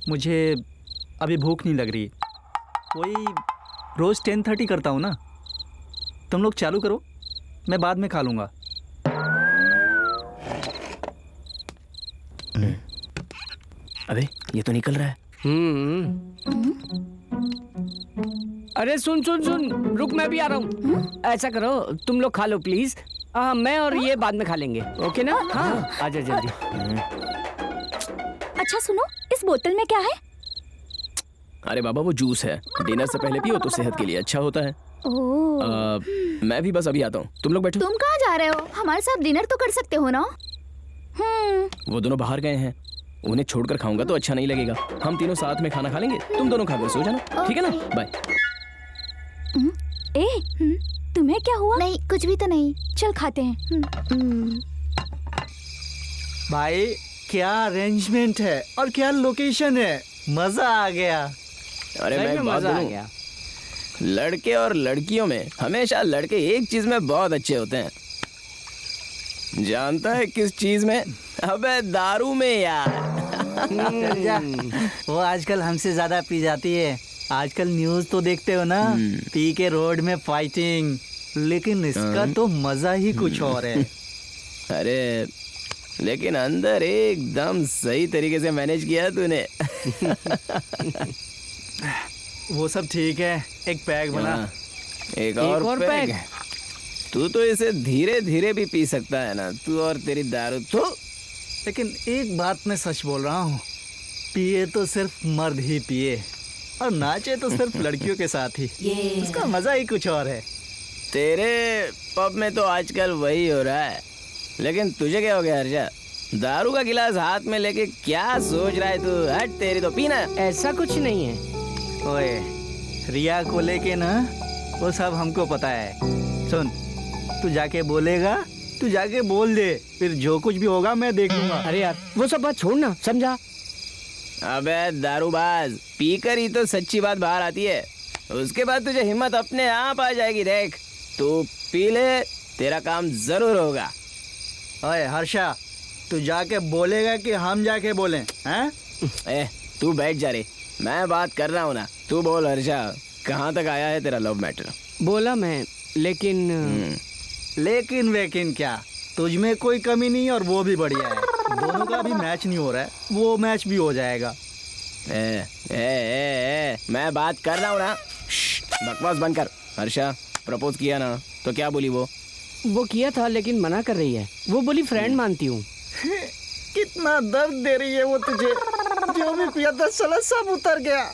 मुझे अभी भूख नहीं लग रही, वही रोज 10:30 करता हूँ ना। तुम लोग चालू करो, मैं बाद में खा लूंगा। अबे ये तो निकल रहा है। अरे सुन, रुक, मैं भी आ रहा हूँ। ऐसा करो, तुम लोग खा लो प्लीज। मैं और ये बाद में खा लेंगे, ओके ना? हाँ, आजा जल्दी। अच्छा सुनो, इस बोतल में क्या है? अरे बाबा, वो जूस है, डिनर से पहले पियो तो सेहत के लिए अच्छा होता है। मैं भी बस अभी आता हूँ, तुम लोग बैठो। तुम कहाँ जा रहे हो? हमारे साथ डिनर तो कर सकते हो ना? वो दोनों बाहर गए हैं, उन्हें छोड़कर खाऊंगा तो अच्छा नहीं लगेगा। हम तीनों साथ में खाना खा लेंगे, तुम दोनों खाकर सो जाना, ठीक है ना? बाय। तुम्हें क्या हुआ? नहीं, कुछ भी तो नहीं। चल खाते हैं। भाई क्या अरेंजमेंट है और क्या लोकेशन है, मजा आ गया। अरे मैं एक बात मजा आ बोलूं, गया। लड़के और लड़कियों में हमेशा लड़के एक चीज में बहुत अच्छे होते हैं, जानता है किस चीज में? अबे दारू में यार। वो आजकल हमसे ज्यादा पी जाती है। आजकल न्यूज तो देखते हो ना, पी के रोड में फाइटिंग। लेकिन इसका तो मजा ही कुछ और है। अरे लेकिन अंदर एकदम सही तरीके से मैनेज किया तूने। वो सब ठीक है, एक पैक बना। एक और पैक। तू तो इसे धीरे धीरे भी पी सकता है ना, तू और तेरी दारू तो। लेकिन एक बात मैं सच बोल रहा हूँ, पिए तो सिर्फ मर्द ही पिए, और नाचे तो सिर्फ लड़कियों के साथ ही। उसका मजा ही कुछ और है। तेरे पब में तो आजकल वही हो रहा है। लेकिन तुझे क्या हो गया हर्षा? दारू का गिलास हाथ में लेके क्या सोच रहा है तू? हट, तेरी तो पीना। ऐसा कुछ नहीं है। ओए, रिया को लेके ना वो सब हमको पता है। सुन, तू जाके बोलेगा, तू जाके बोल दे, फिर जो कुछ भी होगा मैं देख लूंगा। अरे यार वो सब बात छोड़ ना, समझा? अबे दारूबाज, पीकर ही तो सच्ची बात बाहर आती है। उसके बाद तुझे हिम्मत अपने आप आ जाएगी। देख, तू पी ले, तेरा काम जरूर होगा। ओए हर्षा, तू जाके बोलेगा कि हम जाके बोलें? हैं? ए, तू बैठ जा रे, मैं बात कर रहा हूँ ना। तू बोल हर्षा, कहाँ तक आया है तेरा लव मैटर? बोला मैं, लेकिन लेकिन वेकिन क्या, तुझ में कोई कमी नहीं और वो भी बढ़िया है। दोनों का भी मैच नहीं हो रहा है, वो मैच भी हो जाएगा। मैं बात कर रहा हूँ ना। बकवास बंद कर। हर्षा, प्रपोज किया ना, तो क्या बोली वो? वो किया था लेकिन मना कर रही है। वो बोली फ्रेंड मानती हूँ। कितना दर्द दे रही है वो तुझे। जो भी पिया था साला सब उतर गया।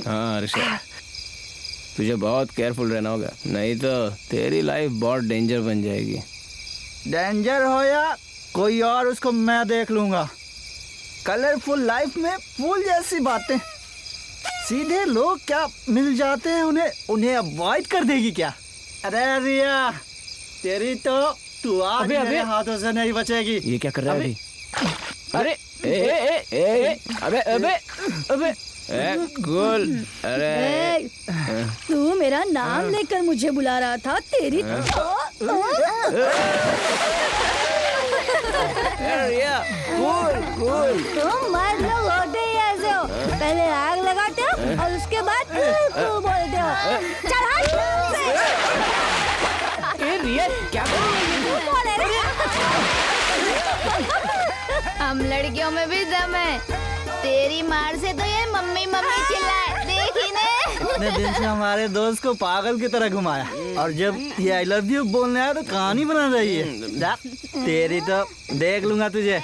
हाँ हर्षा, तुझे बहुत केयरफुल रहना होगा, नहीं तो तेरी लाइफ बहुत डेंजर बन जाएगी। डेंजर हो या कोई और, उसको मैं देख लूंगा। कलरफुल लाइफ में फूल जैसी बातें। सीधे लोग क्या मिल जाते हैं, उन्हें अवॉइड कर देगी क्या? अरे रिया, तेरी तो तू आज मेरे हाथों से नहीं बचेगी। ये क्या कर रहा है अभी? अरे अबे अबे अबे कूल। अरे तू मेरा नाम लेकर मुझे बुला रहा था। तेरी रिया, कूल कूल। तुम मर्द लोग होते ही ऐसे हो, पहले आग लगाते हो और उसके बाद तू बोलते हो। चल हट से। ए रिया, क्या कर रही है? तू कौन है रे? हम लड़कियों में भी दम है। तेरी मार से तो ये मम्मी मम्मी चिल्लाए, देखी ने? इतने दिन से हमारे दोस्त को पागल की तरह घुमाया, और जब ये आई लव यू बोलने आया तो कहानी बना रही है। तेरी तो देख लूंगा तुझे,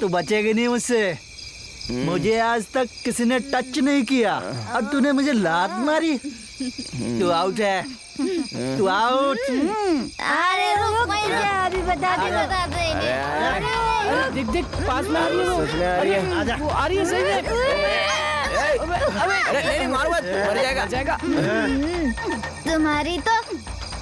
तू बचेगी नहीं मुझसे। मुझे आज तक किसी ने टच नहीं किया और तूने मुझे लात मारी। तू आउट है, तू आउट। अरे रुक जा, अभी बताते। अरे देख देख, पास में आ रही है वो। सच में आ रही है। आजा। वो आ रही है सही में। अरे नहीं, मारो मत, मर जाएगा। तुम्हारी तो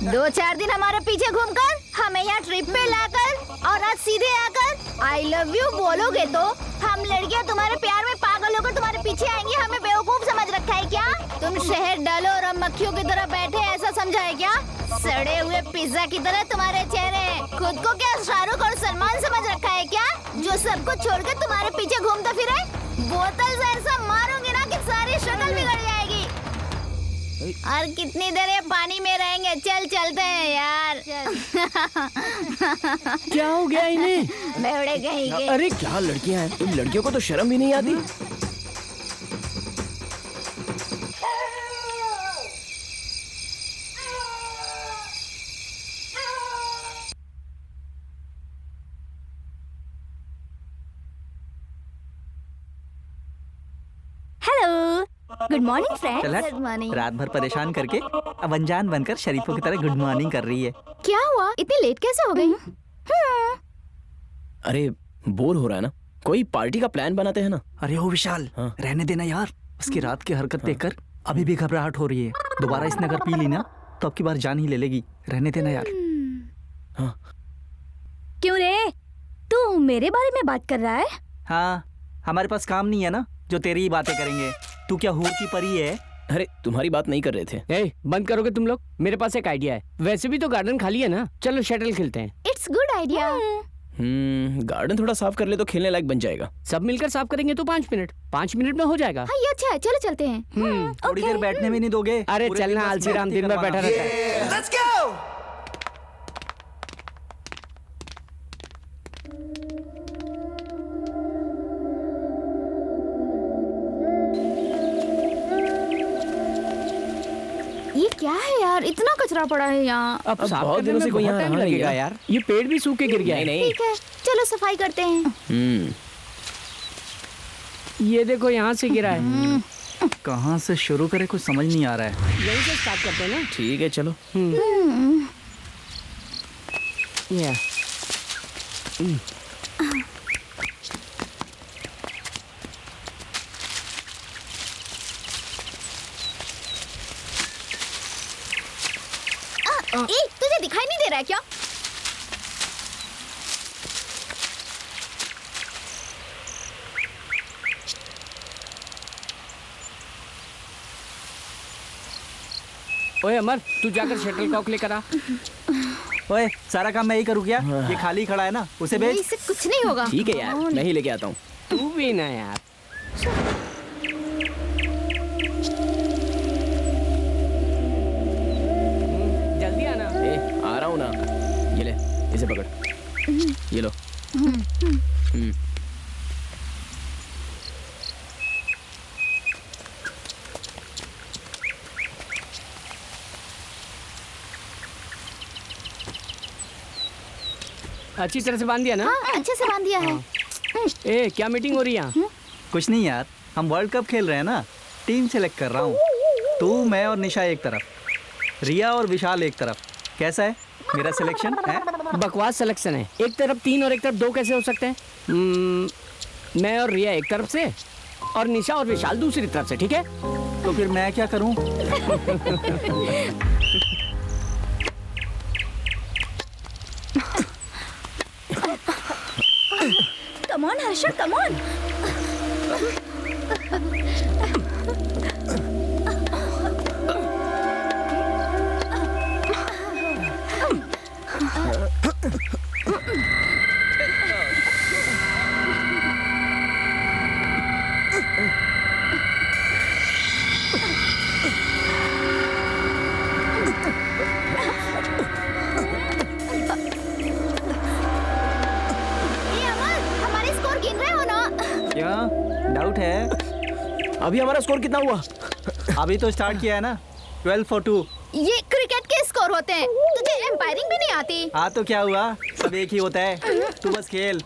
2-4 दिन हमारे पीछे घूमकर हमें यहाँ ट्रिप पे लाकर और आज सीधे आकर आई लव यू बोलोगे तो हम लड़कियाँ तुम्हारे प्यार में पागल होकर तुम्हारे पीछे आएंगी। हमें बेवकूफ समझ रखा है क्या? तुम शहर डालो और हम मक्खियों की तरह बैठे ऐसा समझा है क्या? सड़े हुए पिज्जा की तरह तुम्हारे चेहरे हैं। खुद को क्या शाहरुख और सलमान समझ रखा है क्या, जो सबको छोड़कर तुम्हारे पीछे घूमता फिरे? बोतल से ऐसा मारूंगी ना कि सारी शक्ल बिगड़ जाएगी। और कितनी देर ये पानी में रहेंगे? चल चलते हैं यार। क्या हो गया इन्हें? बेवड़े कहीं के। अरे क्या लड़कियां हैं, इन लड़कियों को तो शर्म भी नहीं आती। Hello, good morning friend. चल हट। Good morning. रात भर परेशान करके अब अनजान बनकर शरीफों की तरह गुड मॉर्निंग कर रही है। क्या हुआ? इतनी लेट कैसे हो गई? अरे बोर हो रहा है ना, कोई पार्टी का प्लान बनाते हैं ना। अरे ओ विशाल, हाँ। रहने देना यार। उसकी रात की हरकत देखकर अभी भी घबराहट हो रही है। दोबारा इसने अगर पी ली ना तो अब की बार जान ही ले लेगी। रहने देना यार। क्यों रे, तू मेरे बारे में बात कर रहा है? हाँ, हमारे पास काम नहीं है ना जो तेरी ही बातें करेंगे। तू क्या हूर की परी है अरे तुम्हारी बात नहीं कर रहे थे। ए, बंद करोगे तुम लोग? मेरे पास एक आइडिया है। वैसे भी तो गार्डन खाली है ना, चलो शटल खेलते हैं। It's good idea. गार्डन थोड़ा साफ कर ले तो खेलने लायक बन जाएगा। सब मिलकर साफ करेंगे तो 5 मिनट, 5 मिनट में हो जाएगा। हाँ ये अच्छा है, चलो चलते हैं। थोड़ी देर बैठने में नहीं दोगे? अरे पूरे चलना, दिन बस आलसी राम मस्ती दिन भर करवाना। बैठा रहता है। ये क्या है यार, इतना कचरा पड़ा है यहाँ। अब साफ बहुत करने दिनों में से कोई बहुत यहाँ टाइम रहा नहीं लगेगा है। यार। ये पेड़ भी सूख के गिर गया है। नहीं ठीक है, चलो सफाई करते हैं। ये देखो यहाँ से गिरा है। कहाँ से शुरू करें कुछ समझ नहीं आ रहा है। यहीं से स्टार्ट करते हैं ना। ठीक है चलो। या ए, तुझे दिखाई नहीं दे रहा है क्या? ओए अमर, तू जाकर शटल कॉक लेकर आ। ओए, सारा काम मैं ही करूँ क्या? ये खाली खड़ा है ना, उसे भेज। इससे कुछ नहीं होगा। ठीक है यार, मैं ही लेके आता हूँ। तू भी ना यार। जल्दी आना। ए, आ रहा हूँ ना। ये ले, इसे पकड़। ये लो। हम्म। अच्छी तरह से बांध दिया ना? हाँ, अच्छे से बांध दिया है। ए, क्या मीटिंग हो रही है यहाँ? कुछ नहीं यार, हम वर्ल्ड कप खेल रहे हैं ना, टीम सेलेक्ट कर रहा हूँ। तू, मैं और निशा एक तरफ, रिया और विशाल एक तरफ। कैसा है मेरा सिलेक्शन है? बकवास सिलेक्शन है। एक तरफ 3 और एक तरफ 2 कैसे हो सकते हैं? मैं और रिया एक तरफ से और निशा और विशाल दूसरी तरफ से, ठीक है? तो फिर मैं क्या करूँ? Come on Harsha, come on. ए अमर, हमारे स्कोर गिन रहे हो ना? क्या डाउट है? अभी हमारा स्कोर कितना हुआ? अभी तो स्टार्ट किया है ना, 12 for 2। ये क्रिकेट के स्कोर होते हैं, तुझे एम्पायरिंग भी नहीं आती। हाँ तो क्या हुआ, सब एक ही होता है, तू बस खेल।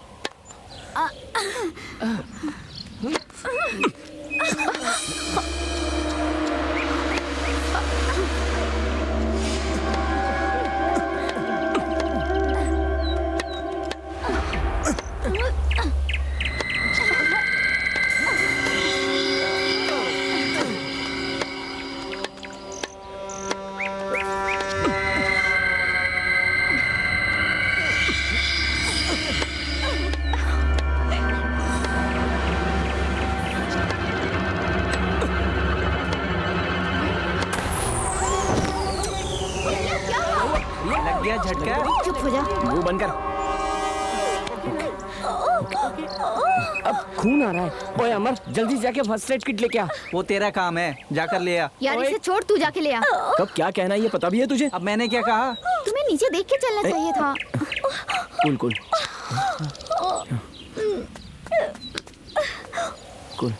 लग गया झटका। चुप हो जा। मुंह बंद कर। अब खून आ रहा है। ओए अमर, जल्दी जाके फर्स्ट एड किट लेके आ। वो तेरा काम है, जाकर ले आ। यार इसे छोड़, तू जाके ले आ। कब क्या कहना है ये पता भी है तुझे? अब मैंने क्या कहा? तुम्हें नीचे देख के चलना चाहिए था। Cool cool cool.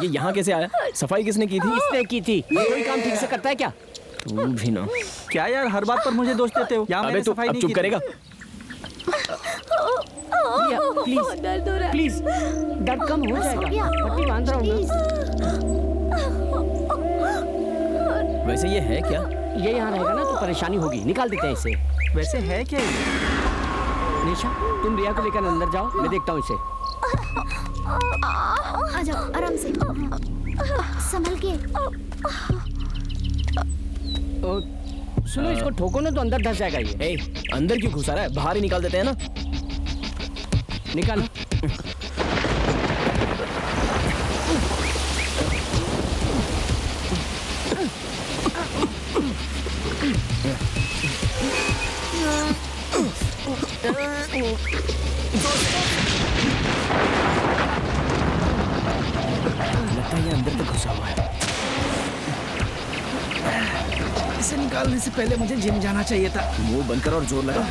ये यहाँ कैसे आया? सफाई किसने की थी? इसने की थी। कोई काम ठीक से करता है क्या? तू भी ना। क्या यार, हर बात पर मुझे दोष देते हो? यहाँ अबे मैंने तू सफाई अब नहीं चुप की करेगा? प्लीज दर्द हो रहा है। प्लीज, दर्द कम हो जाएगा। गया। पट्टी बांध रहा हूँ ना। वैसे ये है क्या? ये यहाँ रहेगा ना तो परेशानी होगी, निकाल देते हैं इसे। वैसे है क्या ये? निशा, तुम रिया को लेकर अंदर जाओ, मैं देखता हूँ इसे। आ जाओ आराम से, संभल के। ओ, सुनो, इसको ठोको ना तो अंदर धस जाएगा ये। ए, अंदर क्यों घुसा रहा है? बाहर ही निकाल देते हैं ना। निकालो। लगता है ये अंदर तक घुसा हुआ है। इसे निकालने से पहले मुझे जिम जाना चाहिए था। मुंह बंद कर और जोर लगा।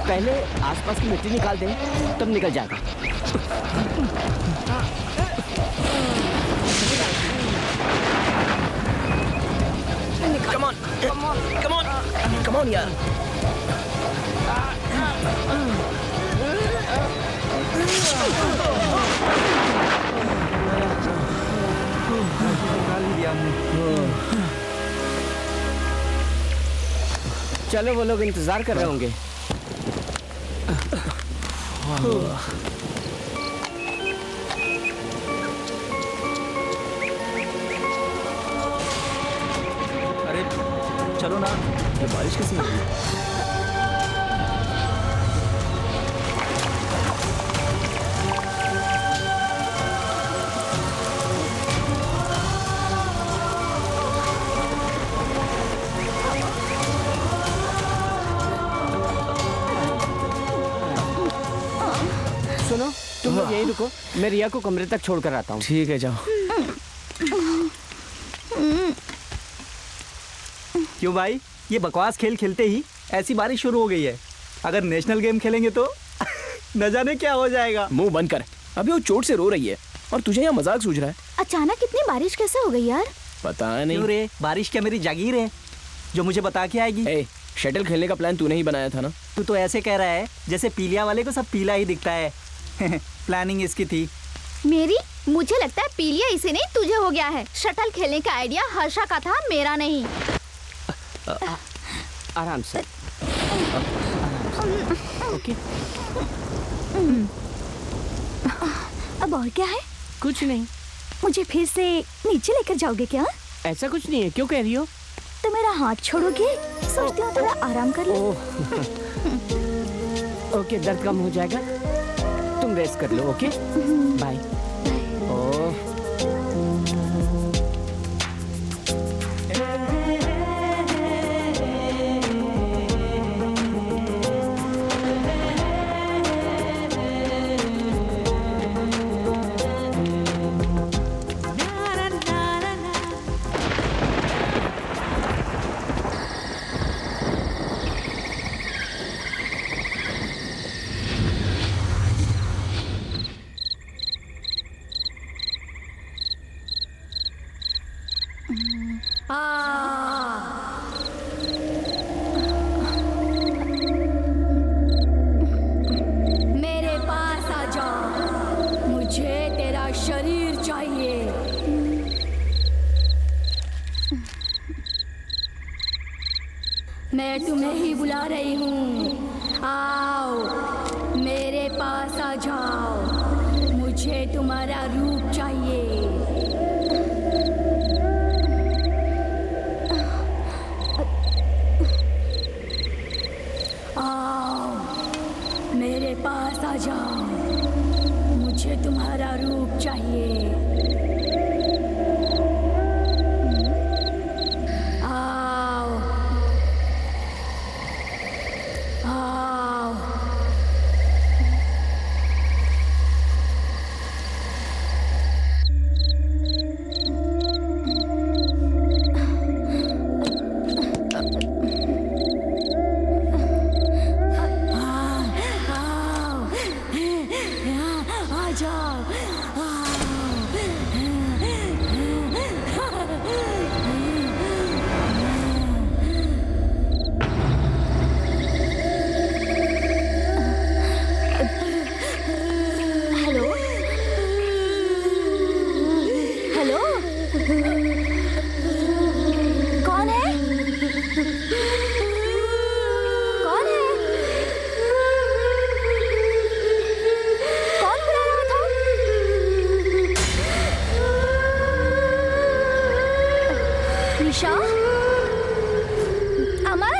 पहले आसपास की मिट्टी निकाल दें, तब निकल जाएगा। Come on, come on, come on यार। निकाल ही दिया हमने। चलो, वो लोग इंतजार कर रहे होंगे। अरे चलो ना। ये बारिश कैसे हो रही है? सुनो, तुम लोग यहीं रुको, मैं रिया को कमरे तक छोड़ कर आता हूँ। ठीक है, जाओ। क्यों भाई, ये बकवास खेल खेलते ही ऐसी बारिश शुरू हो गई है। अगर नेशनल गेम खेलेंगे तो न जाने क्या हो जाएगा। मुंह बंद कर। अभी वो चोट से रो रही है और तुझे यहाँ मजाक सूझ रहा है। अचानक इतनी बारिश कैसे हो गई यार? पता क्यों नहीं। रे, बारिश क्या मेरी जागीर है जो मुझे बता के आएगी? ए, शटल खेलने का प्लान तूने ही बनाया था ना? तू तो ऐसे कह रहा है जैसे पीलिया वाले को सब पीला ही दिखता है। प्लानिंग इसकी थी। मेरी? मुझे लगता है पीलिया इसे नहीं तुझे हो गया है। शटल खेलने का आइडिया हर्षा का था, मेरा नहीं। आराम से। ओके। अब और क्या है? कुछ नहीं। मुझे फिर से नीचे लेकर जाओगे क्या? ऐसा कुछ नहीं है, क्यों कह रही हो? तो मेरा हाथ छोड़ोगे? सोचती हूँ थोड़ा आराम कर लो। ओके, दर्द कम हो जाएगा, तुम रेस्ट कर लो। Okay, bye. ओह, मेरे पास आ जा, मुझे तेरा शरीर चाहिए। मैं तुम्हें ही बुला रही हूँ, आओ मेरे पास आ जाओ, मुझे तुम्हारा रूप चाहिए। आओ मेरे पास आ जाओ, मुझे तुम्हारा रूप चाहिए। आओ आओ। आ जाओ। हेलो हेलो, कौन है? कौन है? कौन बुला रहा था? निशा? अमर?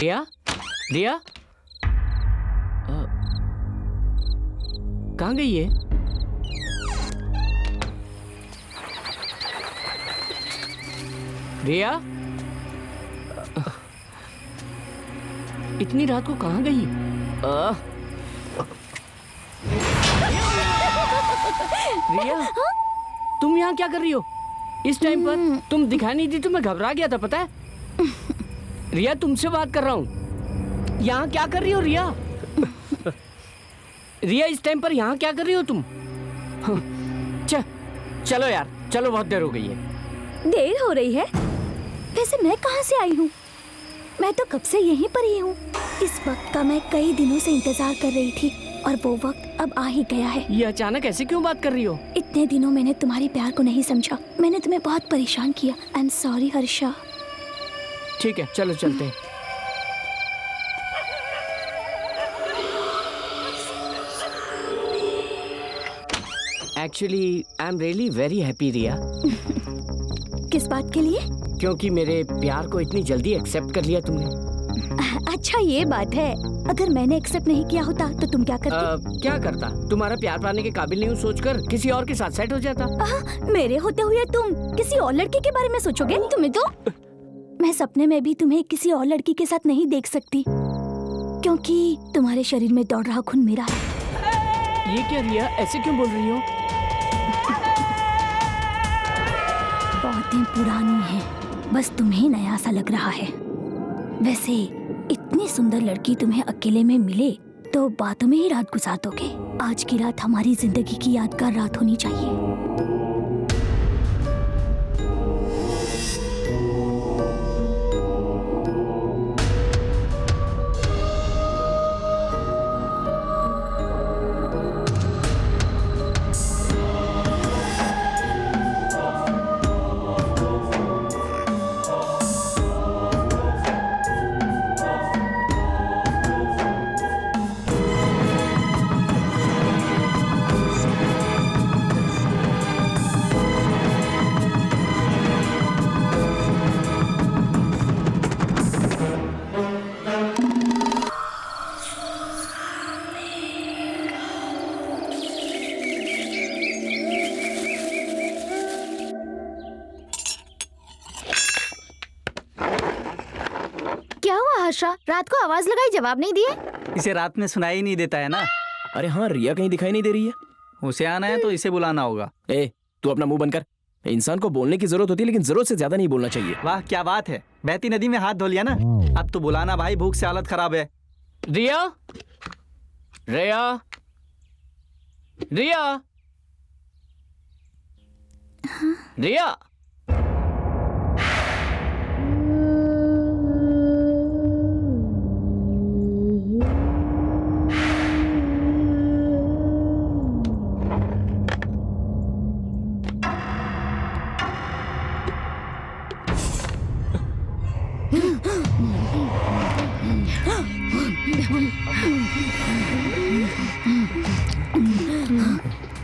रिया, रिया, कहाँ गई है? रिया, इतनी रात को कहाँ गई? रिया, तुम यहाँ क्या कर रही हो? इस टाइम पर तुम दिखाई नहीं दी तो मैं घबरा गया था, पता है? रिया, तुमसे बात कर रहा हूँ। यहाँ क्या कर रही हो रिया? रिया, इस टाइम पर यहाँ क्या कर रही हो तुम? चलो यार, चलो, बहुत देर हो गई है। देर हो रही है? वैसे मैं कहाँ से आई हूँ? मैं तो कब से यहीं पर ही हूँ। इस वक्त का मैं कई दिनों से इंतजार कर रही थी और वो वक्त अब आ ही गया है। ये अचानक ऐसे क्यों बात कर रही हो? इतने दिनों मैंने तुम्हारे प्यार को नहीं समझा। मैंने तुम्हें बहुत परेशान किया। I am sorry Harsha. ठीक है, चलो चलते हैं। Actually I am really very happy Riya. किस बात के लिए? क्योंकि मेरे प्यार को इतनी जल्दी एक्सेप्ट कर लिया तुमने। अच्छा, ये बात है। अगर मैंने एक्सेप्ट नहीं किया होता तो तुम क्या करते? क्या करता? तुम्हारा प्यार पाने के काबिल नहीं हूँ सोचकर किसी और के साथ सेट हो जाता। मेरे होते हुए तुम किसी और लड़के के बारे में सोचोगे? तुम्हें तो मैं सपने में भी तुम्हें किसी और लड़की के साथ नहीं देख सकती, क्योंकि तुम्हारे शरीर में दौड़ रहा खून मेरा है। ये क्या रिया, ऐसे क्यों बोल रही हो? बातें पुरानी हैं, बस तुम्हें नया सा लग रहा है। वैसे इतनी सुंदर लड़की तुम्हें अकेले में मिले तो बातों में ही रात गुजार दोगे। आज की रात हमारी जिंदगी की यादगार रात होनी चाहिए। हर्षा, रात को आवाज लगाई, जवाब नहीं दिए। इसे रात में सुनाई ही नहीं देता है ना। अरे हाँ, रिया कहीं दिखाई नहीं दे रही है। उसे आना है तो इसे बुलाना होगा। तू अपना मुंह बंद कर। इंसान को बोलने की जरूरत होती है, लेकिन जरूरत से ज्यादा नहीं बोलना चाहिए। वाह, क्या बात है। बहती नदी में हाथ धो लिया ना। अब तो बुलाना भाई, भूख से हालत खराब है। रिया, रिया, रिया, रिया।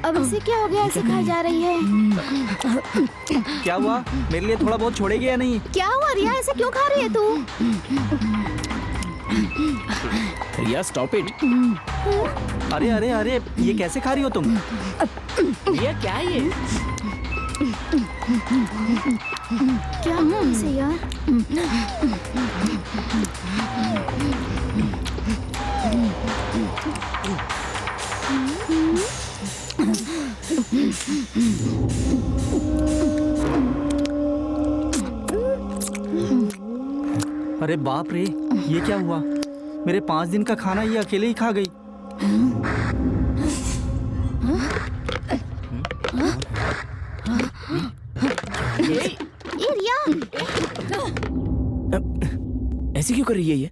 अब इसे क्या हो गया, ऐसे खाई जा रही है? क्या हुआ? मेरे लिए थोड़ा बहुत छोड़ेगी या नहीं? क्या हुआ रिया, ऐसे क्यों खा रही है तू? रिया, स्टॉप इट। अरे अरे अरे, ये कैसे खा रही हो तुम? रिया, क्या है ये? क्या हुआ इसे यार? अरे बाप रे, ये क्या हुआ? मेरे 5 दिन का खाना ये अकेले ही खा गई। ये रिया, ऐसे क्यों कर रही है ये?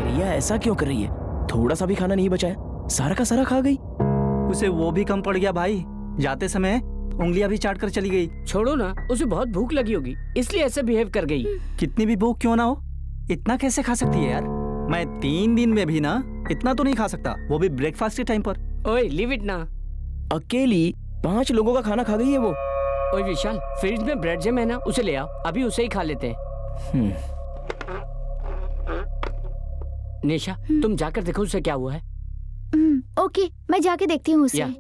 रिया ऐसा क्यों कर रही है? थोड़ा सा भी खाना नहीं बचा है, सारा का सारा खा गई। उसे वो भी कम पड़ गया भाई। जाते समय उंगलियां भी चाट कर चली गई। छोड़ो ना, उसे बहुत भूख लगी होगी, इसलिए ऐसे बिहेव कर गई। कितनी भी भूख क्यों ना हो, इतना कैसे खा सकती है यार? मैं 3 दिन में भी ना इतना तो नहीं खा सकता, वो भी ब्रेकफास्ट के टाइम पर। ओए, लीव इट ना। अकेली 5 लोगों का खाना खा गई है वो। ओए विशाल, फ्रिज में ब्रेड जैम है ना, उसे ले आओ, अभी उसे ही खा लेते हैं। निशा, तुम जाकर देखो उसे क्या हुआ है। ओके, मैं जाके देखती हूँ उसे। या।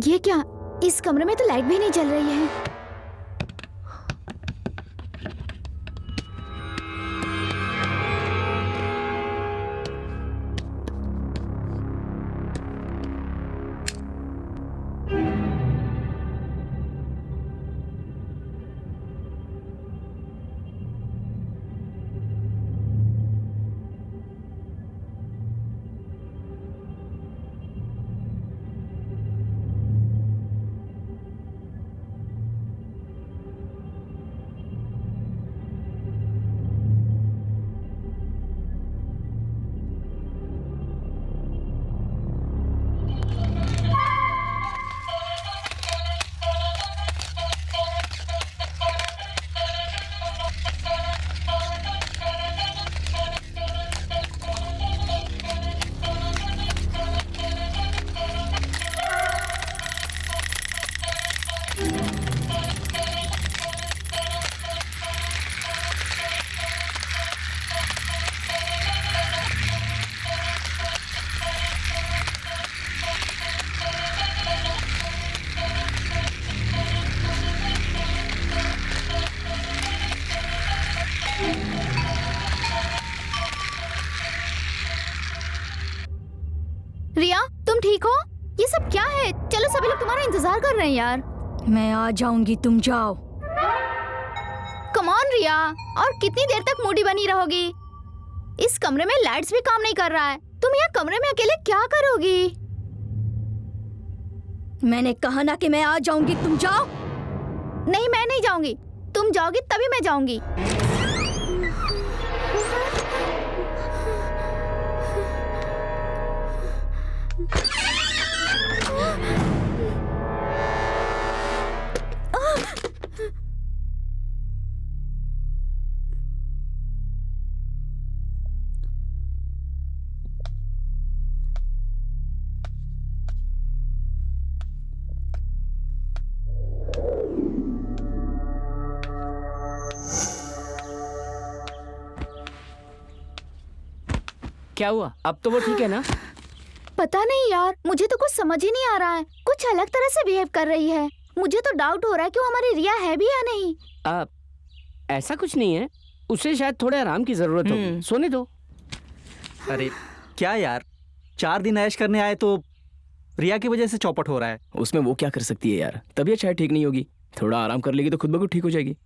ये क्या? इस कमरे में तो लाइट भी नहीं जल रही है। रिया, तुम ठीक हो? ये सब क्या है? चलो, सभी लोग तुम्हारा इंतजार कर रहे हैं यार। मैं आ जाऊंगी, तुम जाओ। कम ऑन रिया, और कितनी देर तक मूडी बनी रहोगी? इस कमरे में लाइट्स भी काम नहीं कर रहा है। तुम यहाँ कमरे में अकेले क्या करोगी? मैंने कहा ना कि मैं आ जाऊंगी, तुम जाओ। नहीं, मैं नहीं जाऊंगी। तुम जाओगी तभी मैं जाऊंगी। क्या हुआ? अब तो वो ठीक है ना? पता नहीं यार, मुझे तो कुछ समझ ही नहीं आ रहा है। कुछ अलग तरह से बिहेव कर रही है। मुझे तो डाउट हो रहा है कि वो हमारी रिया है भी या नहीं। ऐसा कुछ नहीं है, उसे शायद थोड़े आराम की जरूरत होगी, सोने दो। अरे क्या यार, 4 दिन ऐश करने आए तो रिया की वजह से चौपट हो रहा है। उसमें वो क्या कर सकती है यार, तबीयत शायद ठीक नहीं होगी, थोड़ा आराम कर लेगी तो खुद ब खुद ठीक हो जाएगी।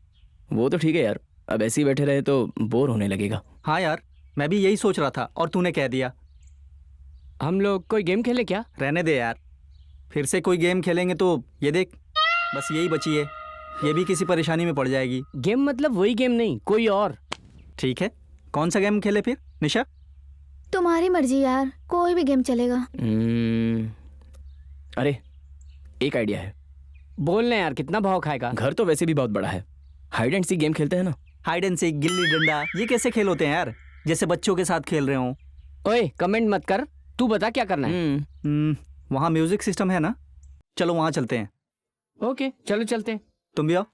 वो तो ठीक है यार, अब ऐसे ही बैठे रहे तो बोर होने लगेगा। हाँ यार, मैं भी यही सोच रहा था और तूने कह दिया। हम लोग कोई गेम खेले क्या? रहने दे यार, फिर से कोई गेम खेलेंगे तो ये देख, बस यही बची है, ये भी किसी परेशानी में पड़ जाएगी। गेम मतलब वही गेम नहीं, कोई और। ठीक है, कौन सा गेम खेले फिर निशा? तुम्हारी मर्जी यार, कोई भी गेम चलेगा। अरे एक आइडिया है। बोलना यार, कितना भाव खाएगा? घर तो वैसे भी बहुत बड़ा है, हाइड एंड सीक गेम खेलते हैं ना। Hide and seek, gilli danda, ये कैसे खेल होते हैं यार? जैसे बच्चों के साथ खेल रहे हो। ओए कमेंट मत कर, तू बता क्या करना है। वहाँ म्यूजिक सिस्टम है ना, चलो वहाँ चलते हैं। ओके चलो चलते हैं। तुम भी आओ।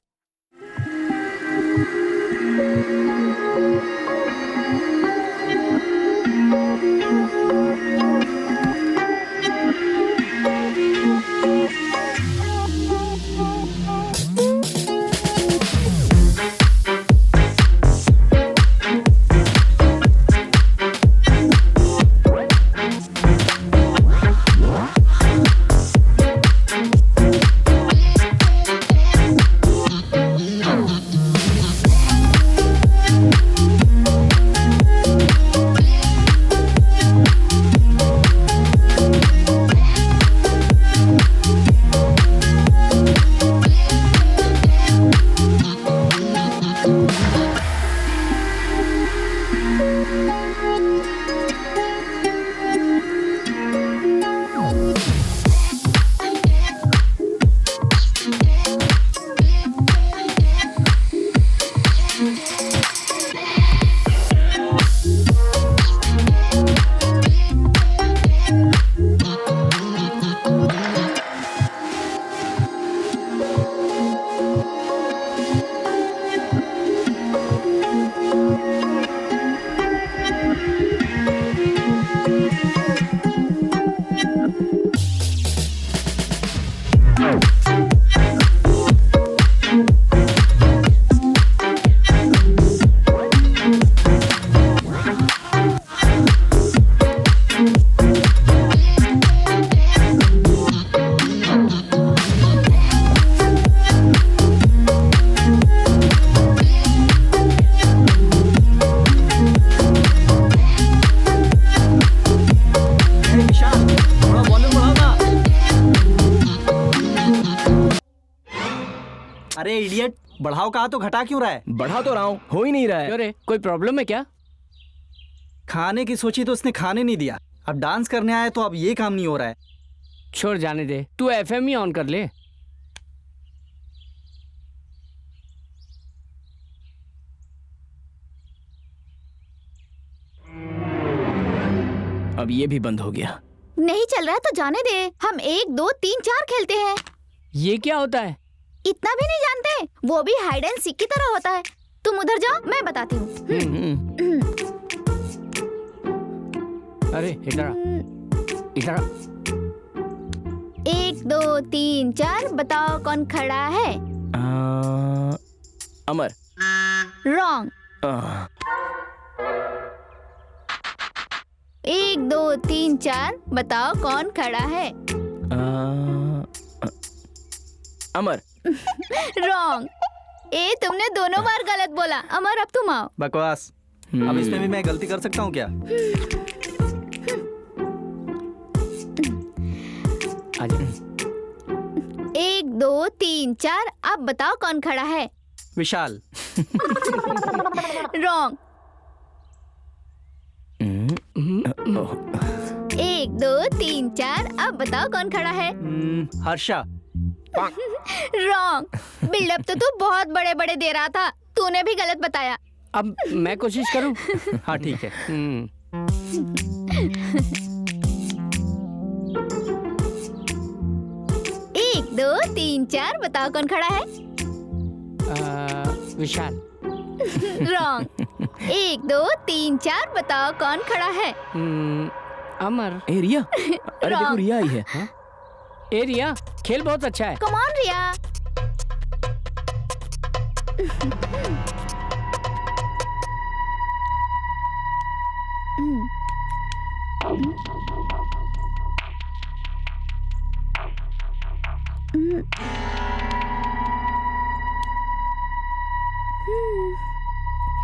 अरे इडियट, बढ़ाओ कहा तो घटा क्यों रहा है? बढ़ा तो रहा हूँ, हो ही नहीं रहा है। क्यों रे, कोई प्रॉब्लम है क्या? खाने की सोची तो उसने खाने नहीं दिया, अब डांस करने आया तो अब ये काम नहीं हो रहा है। छोड़ जाने दे, तू एफएम ही ऑन कर ले। अब ये भी बंद हो गया। नहीं चल रहा है तो जाने दे, हम 1 2 3 4 खेलते हैं। ये क्या होता है? इतना भी नहीं जानते? वो भी हाइड एंड सीक की तरह होता है। तुम उधर जाओ, मैं बताती हूँ। अरे इधर आ, इधर आ। 1 2 3 4 बताओ कौन खड़ा है? अमर। रॉन्ग। 1 2 3 4 बताओ कौन खड़ा है? अमर। रॉन्ग। तुमने दोनों बार गलत बोला। अमर अब तुम आओ। बकवास। अब इसमें भी मैं गलती कर सकता हूँ क्या? आजा। 1 2 3 4 अब बताओ कौन खड़ा है? विशाल। रॉन्ग। 1 2 3 4 अब बताओ कौन खड़ा है? हर्षा। रॉन्ग। बिल्डअप तो तू बहुत बड़े बड़े दे रहा था, तूने भी गलत बताया। अब मैं कोशिश करूं? हाँ ठीक है। 1 2 3 4 बताओ कौन खड़ा है? विशाल। रॉन्ग। 1 2 3 4 बताओ कौन खड़ा है? अमर। ए रिया, अरे देखो रिया आई है। हाँ? ए रिया, खेल बहुत अच्छा है। Come on Riya.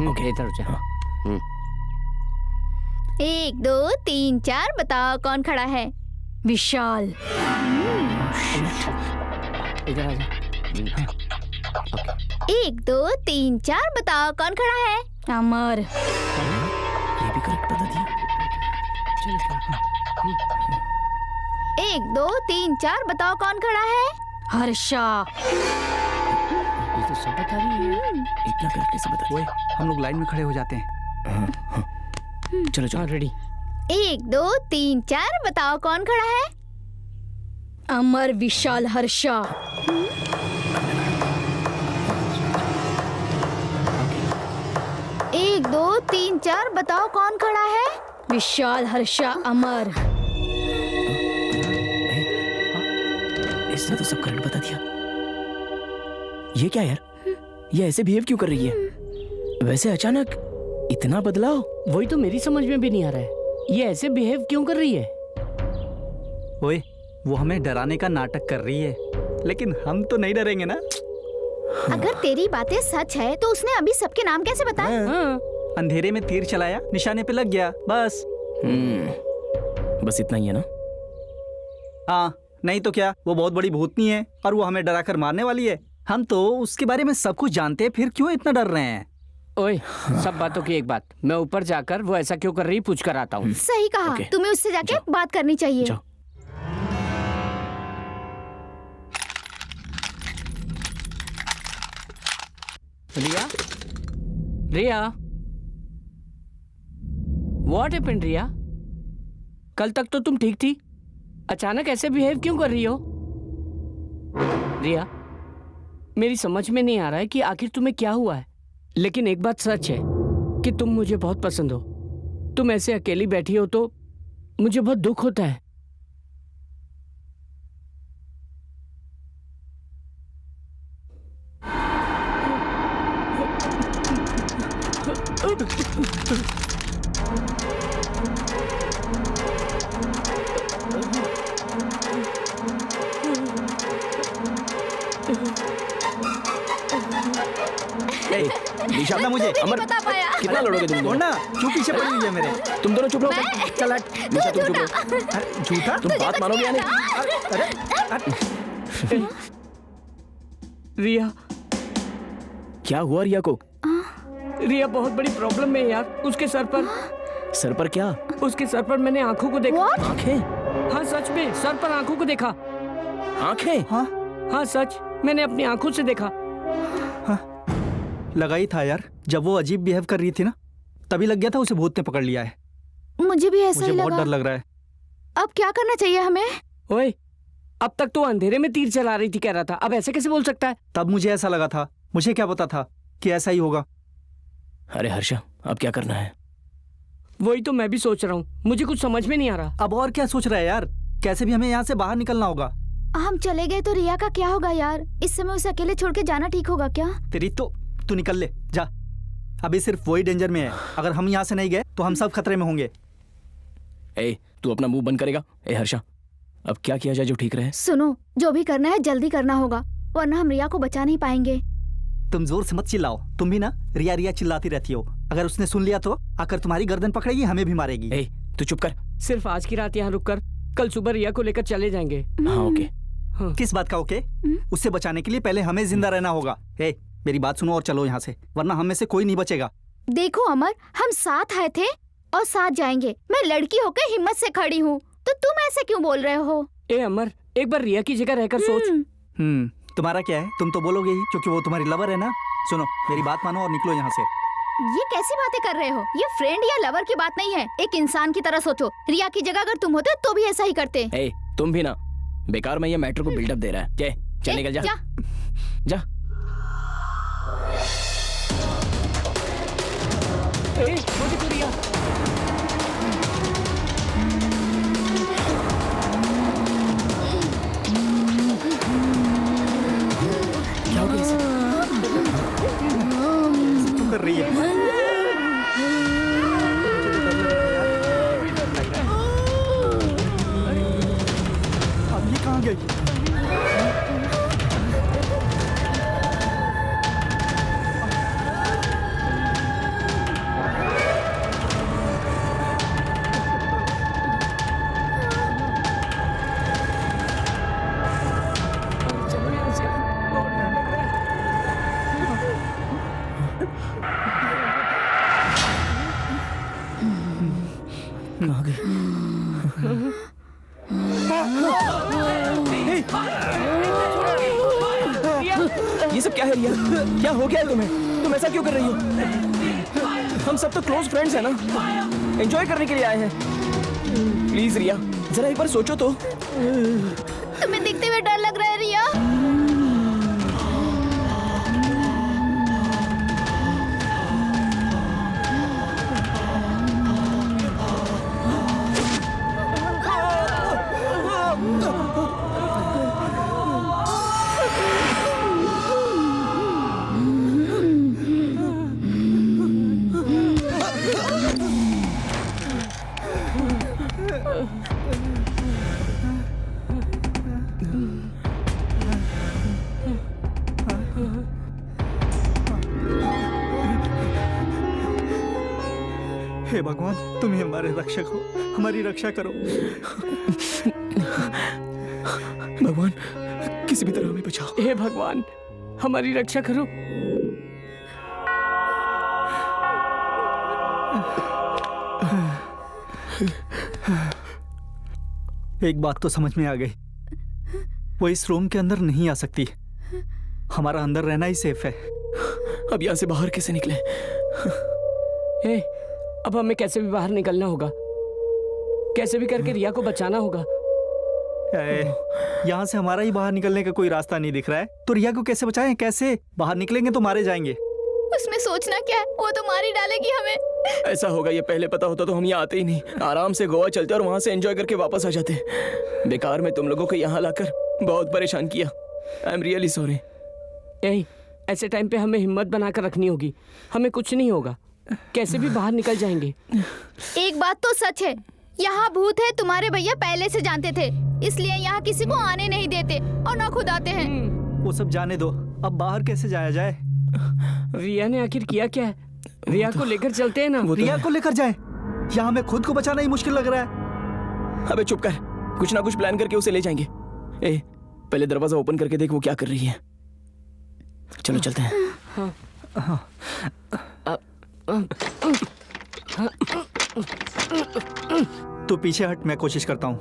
ओके, इधर जा। 1 2 3 4 बताओ कौन खड़ा है? विशाल। इधर आ जा। 1 2 3 4 बताओ कौन खड़ा है? अमर। ये भी करेक्ट बता दिया। 1 2 3 4 बताओ कौन खड़ा है? हर्षा। ये तो सब बता रही है। इतना करेक्ट कैसे बता ओए, हम लोग लाइन में खड़े हो जाते हैं। दिया? चलो चलो। रेडी। 1 2 3 4 बताओ कौन खड़ा है? अमर, विशाल, हर्षा। 1 2 3 4 बताओ कौन खड़ा है? विशाल, हर्षा, अमर। इसने तो सब करेक्ट बता दिया। ये क्या यार, ये ऐसे बिहेव क्यों कर रही है? वैसे अचानक इतना बदलाव? वही तो मेरी समझ में भी नहीं आ रहा है, ये ऐसे बिहेव क्यों कर रही है? ओए, वो हमें डराने का नाटक कर रही है, लेकिन हम तो नहीं डरेंगे ना। अगर तेरी बातें सच है तो उसने अभी सबके नाम कैसे बताए? हाँ। अंधेरे में तीर चलाया, निशाने पे लग गया, बस। बस इतना ही है ना? हाँ, नहीं तो क्या, वो बहुत बड़ी भूतनी है और वो हमें डरा कर मारने वाली है। हम तो उसके बारे में सब कुछ जानते हैं, फिर क्यों इतना डर रहे हैं? ओए, सब बातों की एक बात, मैं ऊपर जाकर वो ऐसा क्यों कर रही पूछ कर आता हूँ। सही कहा। ओके। तुम्हें उससे जाके बात करनी चाहिए। जाओ। रिया, रिया, व्हाट हैपेंड रिया? कल तक तो तुम ठीक थी, अचानक ऐसे बिहेव क्यों कर रही हो? रिया, मेरी समझ में नहीं आ रहा है कि आखिर तुम्हें क्या हुआ है, लेकिन एक बात सच है कि तुम मुझे बहुत पसंद हो। तुम ऐसे अकेली बैठी हो तो मुझे बहुत दुख होता है। निशाना मुझे। अमर, बता पाया। कितना लड़ोगे तुम दोनों? ना, क्यों पीछे पड़ी हुई है मेरे? तुम दोनों चुप रहो। चल हट। निशा तुम चुप रहो। अरे झूठा? तुम बात मानोगे या नहीं? अरे रिया, क्या हुआ रिया को? रिया बहुत बड़ी प्रॉब्लम में है यार। उसके सर पर क्या? उसके सर पर मैंने आंखों को देखा। आंखें? हाँ सच में, सर पर आंखों को देखा। आंखें? हाँ सच, मैंने अपनी आंखों से देखा। लगा ही था यार, जब वो अजीब बिहेव कर रही थी ना, तभी लग गया था उसे भूत ने पकड़ लिया है। मुझे भी ऐसा मुझे ही बहुत लगा। डर लग रहा है। अब क्या करना चाहिए हमें? ओए, अब तक तो अंधेरे में तीर चला रही थी कह रहा था, अब ऐसे कैसे बोल सकता है? तब मुझे ऐसा लगा था, मुझे क्या पता था कि ऐसा ही होगा। अरे हर्षा, अब क्या करना है? वही तो मैं भी सोच रहा हूँ, मुझे कुछ समझ में नहीं आ रहा। अब और क्या सोच रहा है यार? कैसे भी हमें यहाँ से बाहर निकलना होगा। हम चले गए तो रिया का क्या होगा यार? इस समय उसे अकेले छोड़ के जाना ठीक होगा क्या? तेरी तो, तू निकल ले जा। अभी सिर्फ वही डेंजर में है, अगर हम यहाँ से नहीं गए तो हम सब खतरे में होंगे। ए, तू अपना मुंह बंद करेगा? ए हर्षा, अब क्या किया जाए जो ठीक रहे? सुनो, जो भी करना है जल्दी करना होगा, वरना हम रिया को बचा नहीं पाएंगे। तुम जोर से मत चिल्लाओ, तुम भी ना रिया रिया चिल्लाती रहती हो। अगर उसने सुन लिया तो आकर तुम्हारी गर्दन पकड़ेगी, हमें भी मारेगी। ए, तू चुप कर। सिर्फ आज की रात यहाँ रुककर कल सुबह रिया को लेकर चले जाएंगे। हाँ ओके। किस बात का ओके? उससे बचाने के लिए पहले हमें जिंदा रहना होगा। ए, मेरी बात सुनो और चलो यहाँ से, वरना हम में से कोई नहीं बचेगा। देखो अमर, हम साथ आए थे और साथ जाएंगे। मैं लड़की होकर हिम्मत से खड़ी हूँ, तो तुम ऐसे क्यों बोल रहे हो? ए अमर, एक बार रिया की जगह रहकर सोच। तुम्हारा क्या है? तुम तो बोलोगे ही, क्योंकि वो तुम्हारी लवर है ना। सुनो, मेरी बात मानो और निकलो यहाँ से। ये कैसी बातें कर रहे हो? ये फ्रेंड या लवर की बात नहीं है, एक इंसान की तरह सोचो। रिया की जगह अगर तुम होते तो भी ऐसा ही करते। ए, तुम भी ना बेकार में ये मैटर को बिल्डअप दे रहा है। क्या? चल निकल जा। जा। ए, वो देखो रिया। क्या हो गया इसे? क्यों कर रही है? अब ये कहाँ गई? कहाँ गई? ये सब क्या है रिया? क्या हो गया है तुम्हें? तुम ऐसा क्यों कर रही हो? हम सब तो क्लोज फ्रेंड्स हैं ना, एंजॉय करने के लिए आए हैं। प्लीज रिया, जरा एक बार सोचो तो। तुम्हें दिखते हुए डर लग रहा है रिया? हे भगवान, तुम ही हमारे रक्षक हो, हमारी रक्षा करो। भगवान, किसी भी तरह हमें बचाओ। हे भगवान, हमारी रक्षा करो। एक बात तो समझ में आ गई, वो इस रूम के अंदर नहीं आ सकती। हमारा अंदर रहना ही सेफ है। अब यहाँ से बाहर कैसे निकले? ए, अब हमें कैसे भी बाहर निकलना होगा, कैसे भी करके रिया को बचाना होगा। यहाँ से हमारा ही बाहर निकलने का कोई रास्ता नहीं दिख रहा है, तो रिया को कैसे बचाएं? कैसे बाहर निकलेंगे तो मारे जाएंगे। उसमें सोचना क्या है, वो तो मार ही डालेगी हमें। ऐसा होगा ये पहले पता होता तो हम यहाँ आते ही नहीं, आराम से गोवा चलते और वहाँ से एंजॉय करके वापस आ जाते। बेकार में तुम लोगों को यहाँ लाकर बहुत परेशान किया। I am really sorry. ए, ऐसे टाइम पे हमें हिम्मत बनाकर रखनी होगी, हमें कुछ नहीं होगा, कैसे भी बाहर निकल जाएंगे। एक बात तो सच है, यहाँ भूत है तुम्हारे भैया पहले से जानते थे, इसलिए यहाँ किसी को आने नहीं देते और ना खुद आते हैं। वो सब जाने दो, अब बाहर कैसे जाया जाए? रिया ने आखिर किया क्या है? रिया को लेकर चलते हैं ना। रिया को लेकर जाए? यहाँ हमें खुद को बचाना ही मुश्किल लग रहा है। अबे चुप कर, कुछ ना कुछ प्लान करके उसे ले जाएंगे। ए, पहले दरवाजा ओपन करके देख वो क्या कर रही है। चलो चलते हैं। हाँ। तू पीछे हट, मैं कोशिश करता हूँ।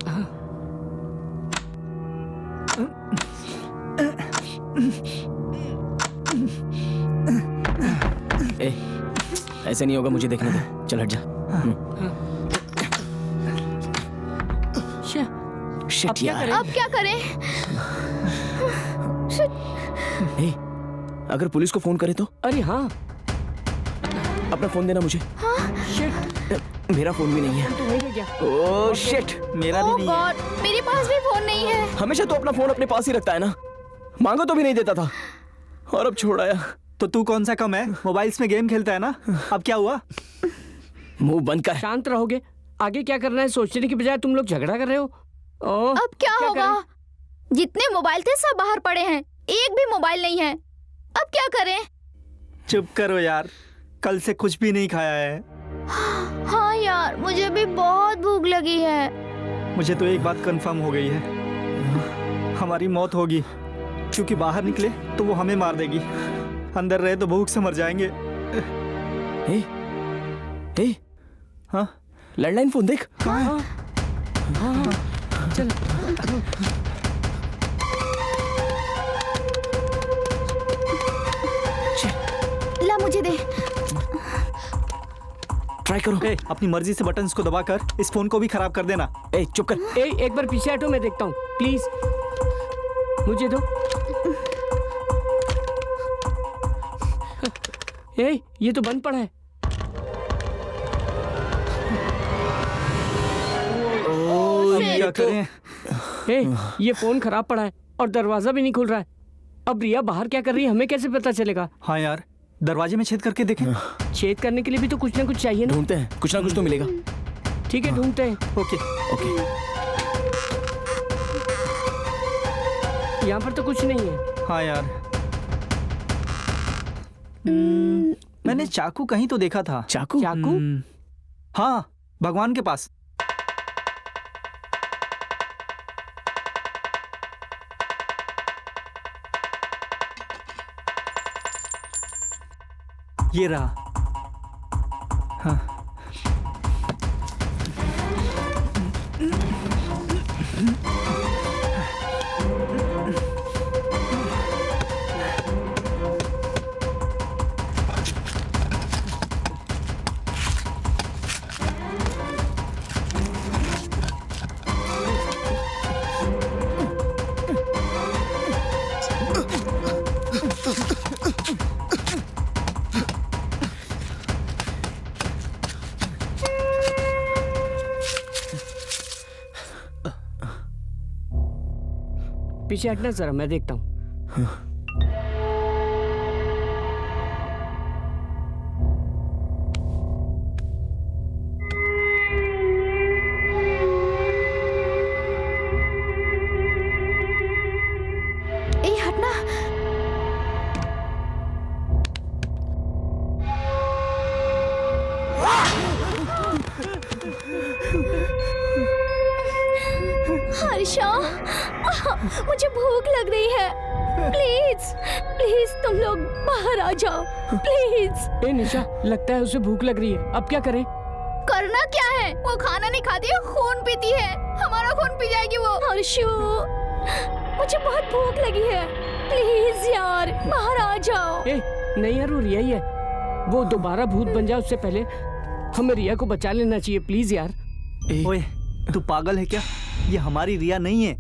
ए, ऐसे नहीं होगा, मुझे देखने दे। चल हट जा। शिट यार। अब क्या करें? ए, अगर पुलिस को फोन करे तो? अरे हाँ, अपना फोन देना मुझे। शिट, मेरा फोन भी नहीं है। तो वही रह गया। ओह शिट, मेरा भी ओह नहीं है। गॉड, मेरे पास भी फोन नहीं है। हमेशा तो अपना फोन अपने पास ही रखता है ना, मांगो तो भी नहीं देता था, और अब छोड़ आया। तो तू कौन सा कम है, मोबाइल्स में गेम खेलता है ना। अब क्या हुआ? मुंह बंद कर। शांत रहोगे? आगे क्या करना है सोचने की बजाय तुम लोग झगड़ा कर रहे हो। ओह, अब क्या होगा? जितने मोबाइल थे सब बाहर पड़े हैं, एक भी मोबाइल नहीं है। अब क्या करें? चुप करो यार, कल से कुछ भी नहीं खाया है। हाँ यार, मुझे भी बहुत भूख लगी है। मुझे तो एक बात कंफर्म हो गई है, हमारी मौत होगी, क्योंकि बाहर निकले तो वो हमें मार देगी, अंदर रहे तो भूख से मर जाएंगे। ए, ए, हाँ, लैंडलाइन फोन देख। कहाँ है? हाँ, चल। ला मुझे दे। ट्राई करो। ए, अपनी मर्जी से बटन्स को दबाकर इस फोन को भी खराब कर देना। ए, चुप कर। ए, एक बार पीछे हटो, मैं देखता हूँ प्लीज, मुझे दो। ए, ये तो बंद पड़ा है। क्या करें? ए, ये फोन खराब पड़ा है और दरवाजा भी नहीं खुल रहा है। अब रिया बाहर क्या कर रही है हमें कैसे पता चलेगा? हाँ यार, दरवाजे में छेद करके देखें। छेद करने के लिए भी तो कुछ ना कुछ चाहिए ना। ढूंढते हैं, कुछ ना कुछ तो मिलेगा। ठीक है, ढूंढते हैं। Okay okay. यहाँ पर तो कुछ नहीं है। हाँ यार, मैंने चाकू कहीं तो देखा था। चाकू? चाकू? हाँ, भगवान के पास। ये रहा। हाँ। पीछे हटना जरा, मैं देखता हूँ। ए हटना। हर्षा, मुझे भूख लग रही है। प्लीज प्लीज तुम लोग बाहर आ जाओ प्लीज। ए निशा, लगता है उसे भूख लग रही है, अब क्या करें? करना क्या है? वो खाना नहीं खाती है, खून पीती है। हमारा खून पी जाएगी वो। हर्षु, मुझे बहुत भूख लगी है, प्लीज यार बाहर आ जाओ। ए, नहीं यार, वो रिया ही है। वो दोबारा भूत बन जाए उससे पहले हमें रिया को बचा लेना चाहिए, प्लीज यार। ओए, तू पागल है क्या? ये हमारी रिया नहीं है,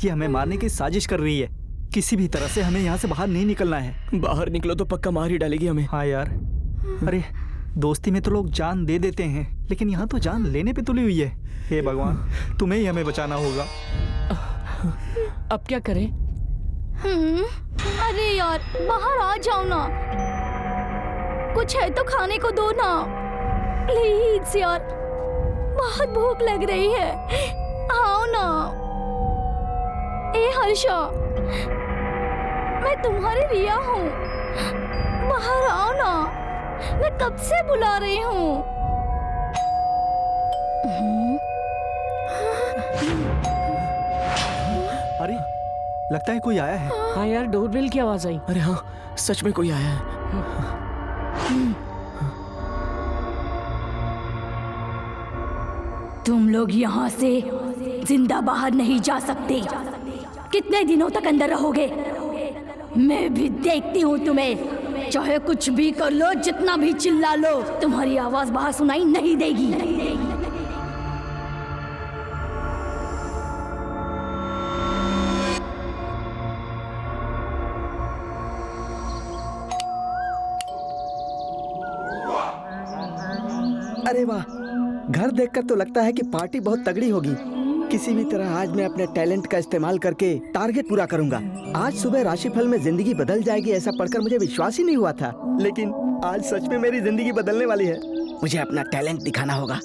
ये हमें मारने की साजिश कर रही है। किसी भी तरह से हमें यहाँ से बाहर नहीं निकलना है। बाहर निकलो तो पक्का मार ही डालेगी हमें। हाँ यार, अरे दोस्ती में तो लोग जान दे देते हैं, लेकिन यहाँ तो जान लेने पे तुली हुई है। हे भगवान, तुम्हें ही हमें बचाना होगा। अब क्या करें? अरे यार बाहर आ जाओ ना, कुछ है तो खाने को दो ना प्लीज यार, बहुत भूख लग रही है, आओ ना। ए हर्षा, मैं तुम्हारी रिया हूँ, बाहर आओ ना, मैं कब से बुला रही हूँ। अरे लगता है कोई आया है। हाँ यार, डोरबेल की आवाज आई। अरे हाँ, सच में कोई आया है। तुम लोग यहाँ से जिंदा बाहर नहीं जा सकते। कितने दिनों तक अंदर रहोगे? मैं भी देखती हूँ तुम्हें। चाहे कुछ भी कर लो, जितना भी चिल्ला लो, तुम्हारी आवाज बाहर सुनाई नहीं देगी। अरे वाह, घर देखकर तो लगता है कि पार्टी बहुत तगड़ी होगी। किसी भी तरह आज मैं अपने टैलेंट का इस्तेमाल करके टारगेट पूरा करूंगा। आज सुबह राशिफल में जिंदगी बदल जाएगी ऐसा पढ़कर मुझे विश्वास ही नहीं हुआ था, लेकिन आज सच में मेरी जिंदगी बदलने वाली है। मुझे अपना टैलेंट दिखाना होगा।